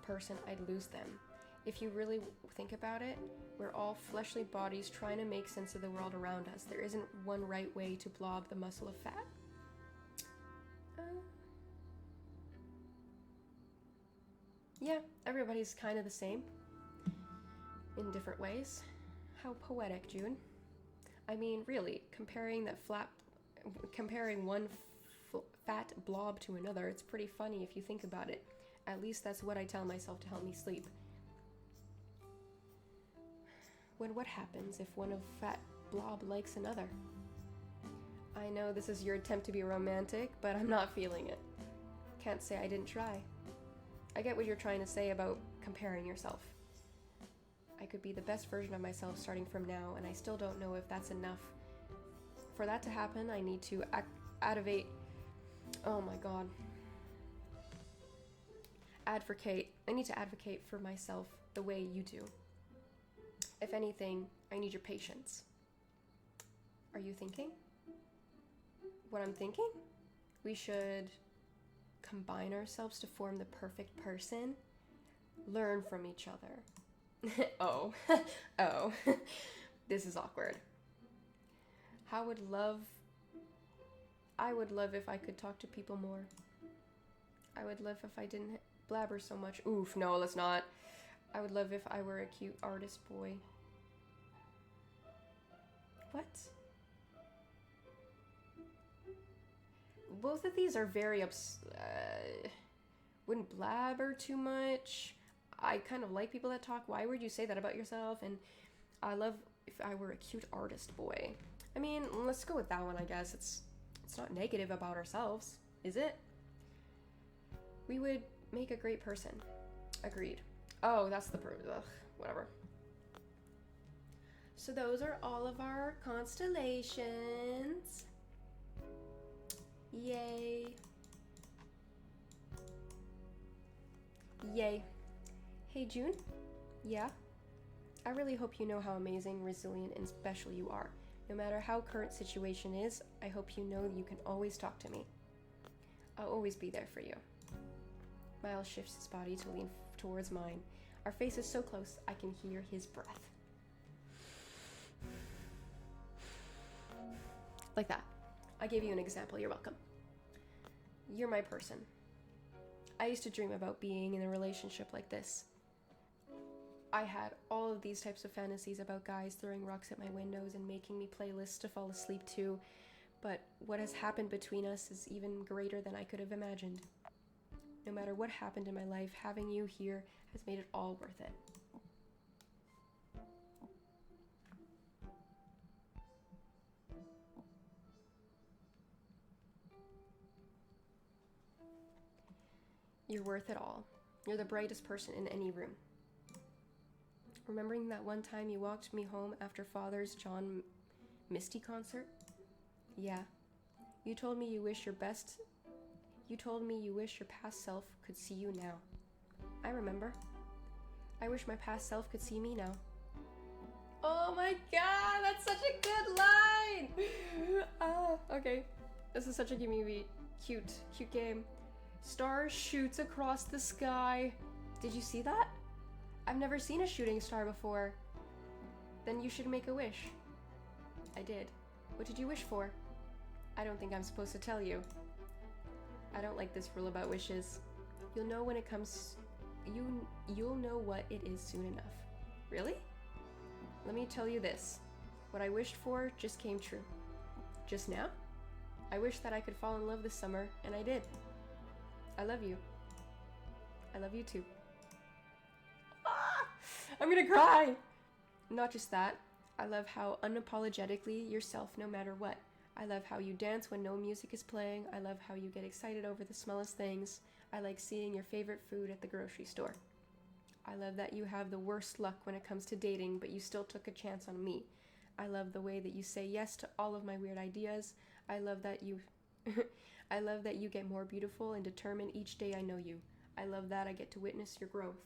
person, I'd lose them. If you really think about it, we're all fleshly bodies trying to make sense of the world around us. There isn't one right way to blob the muscle of fat. Yeah, everybody's kind of the same in different ways. How poetic, June. I mean, really, comparing one fat blob to another, it's pretty funny if you think about it. At least that's what I tell myself to help me sleep. What happens if one of fat blob likes another? I know this is your attempt to be romantic, but I'm not feeling it. Can't say I didn't try. I get what you're trying to say about comparing yourself. I could be the best version of myself starting from now, and I still don't know if that's enough. For that to happen, I need to advocate. Oh my god. Advocate. I need to advocate for myself the way you do. If anything, I need your patience. Are you thinking? What I'm thinking? We should combine ourselves to form the perfect person. Learn from each other. Oh. This is awkward. I would love if I could talk to people more. I would love if I didn't blabber so much. Oof, no, let's not. I would love if I were a cute artist boy. What? Both of these are very wouldn't blabber too much. I kind of like people that talk. Why would you say that about yourself? And I love if I were a cute artist boy. I mean, let's go with that one, I guess. It's not negative about ourselves, is it? We would make a great person. Agreed. Oh, that's the proof. Ugh, whatever. So those are all of our constellations. Yay. Yay. Hey, June? Yeah? I really hope you know how amazing, resilient, and special you are. No matter how current situation is, I hope you know you can always talk to me. I'll always be there for you. Miles shifts his body to lean towards mine. Our faces so close, I can hear his breath. Like that. I gave you an example, you're welcome. You're my person. I used to dream about being in a relationship like this. I had all of these types of fantasies about guys throwing rocks at my windows and making me playlists to fall asleep to, but what has happened between us is even greater than I could have imagined. No matter what happened in my life, having you here has made it all worth it. You're worth it all. You're the brightest person in any room. Remembering that one time you walked me home after Father's John Misty concert? Yeah. You told me you wish your past self could see you now. I remember. I wish my past self could see me now. Oh my god, that's such a good line! Okay. This is such a cute game. Star shoots across the sky. Did you see that? I've never seen a shooting star before. Then you should make a wish. I did. What did you wish for? I don't think I'm supposed to tell you. I don't like this rule about wishes. You'll know when it comes... You'll know what it is soon enough. Really? Let me tell you this. What I wished for just came true. Just now? I wished that I could fall in love this summer, and I did. I love you. I love you too. I'm gonna cry! Not just that. I love how unapologetically yourself no matter what. I love how you dance when no music is playing. I love how you get excited over the smallest things. I like seeing your favorite food at the grocery store. I love that you have the worst luck when it comes to dating, but you still took a chance on me. I love the way that you say yes to all of my weird ideas. I love that you I love that you get more beautiful and determined each day I know you. I love that I get to witness your growth.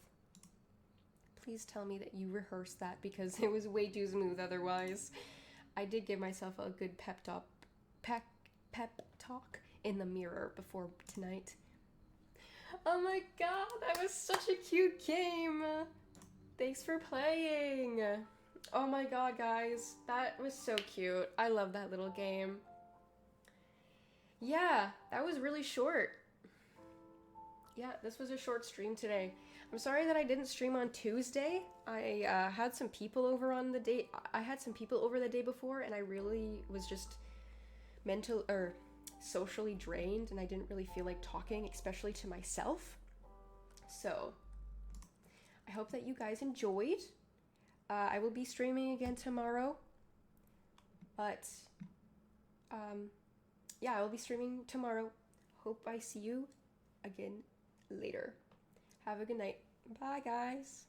Please tell me that you rehearsed that because it was way too smooth otherwise. I did give myself a good pep talk in the mirror before tonight. Oh my god, that was such a cute game. Thanks for playing. Oh my god, guys, that was so cute. I love that little game. Yeah, that was really short. Yeah, this was a short stream today. I'm sorry that I didn't stream on Tuesday. I had some people over on the day. I had some people over the day before, and I really was just socially drained, and I didn't really feel like talking, especially to myself. So, I hope that you guys enjoyed. I will be streaming again tomorrow, but yeah, I will be streaming tomorrow. Hope I see you again later. Have a good night. Bye, guys.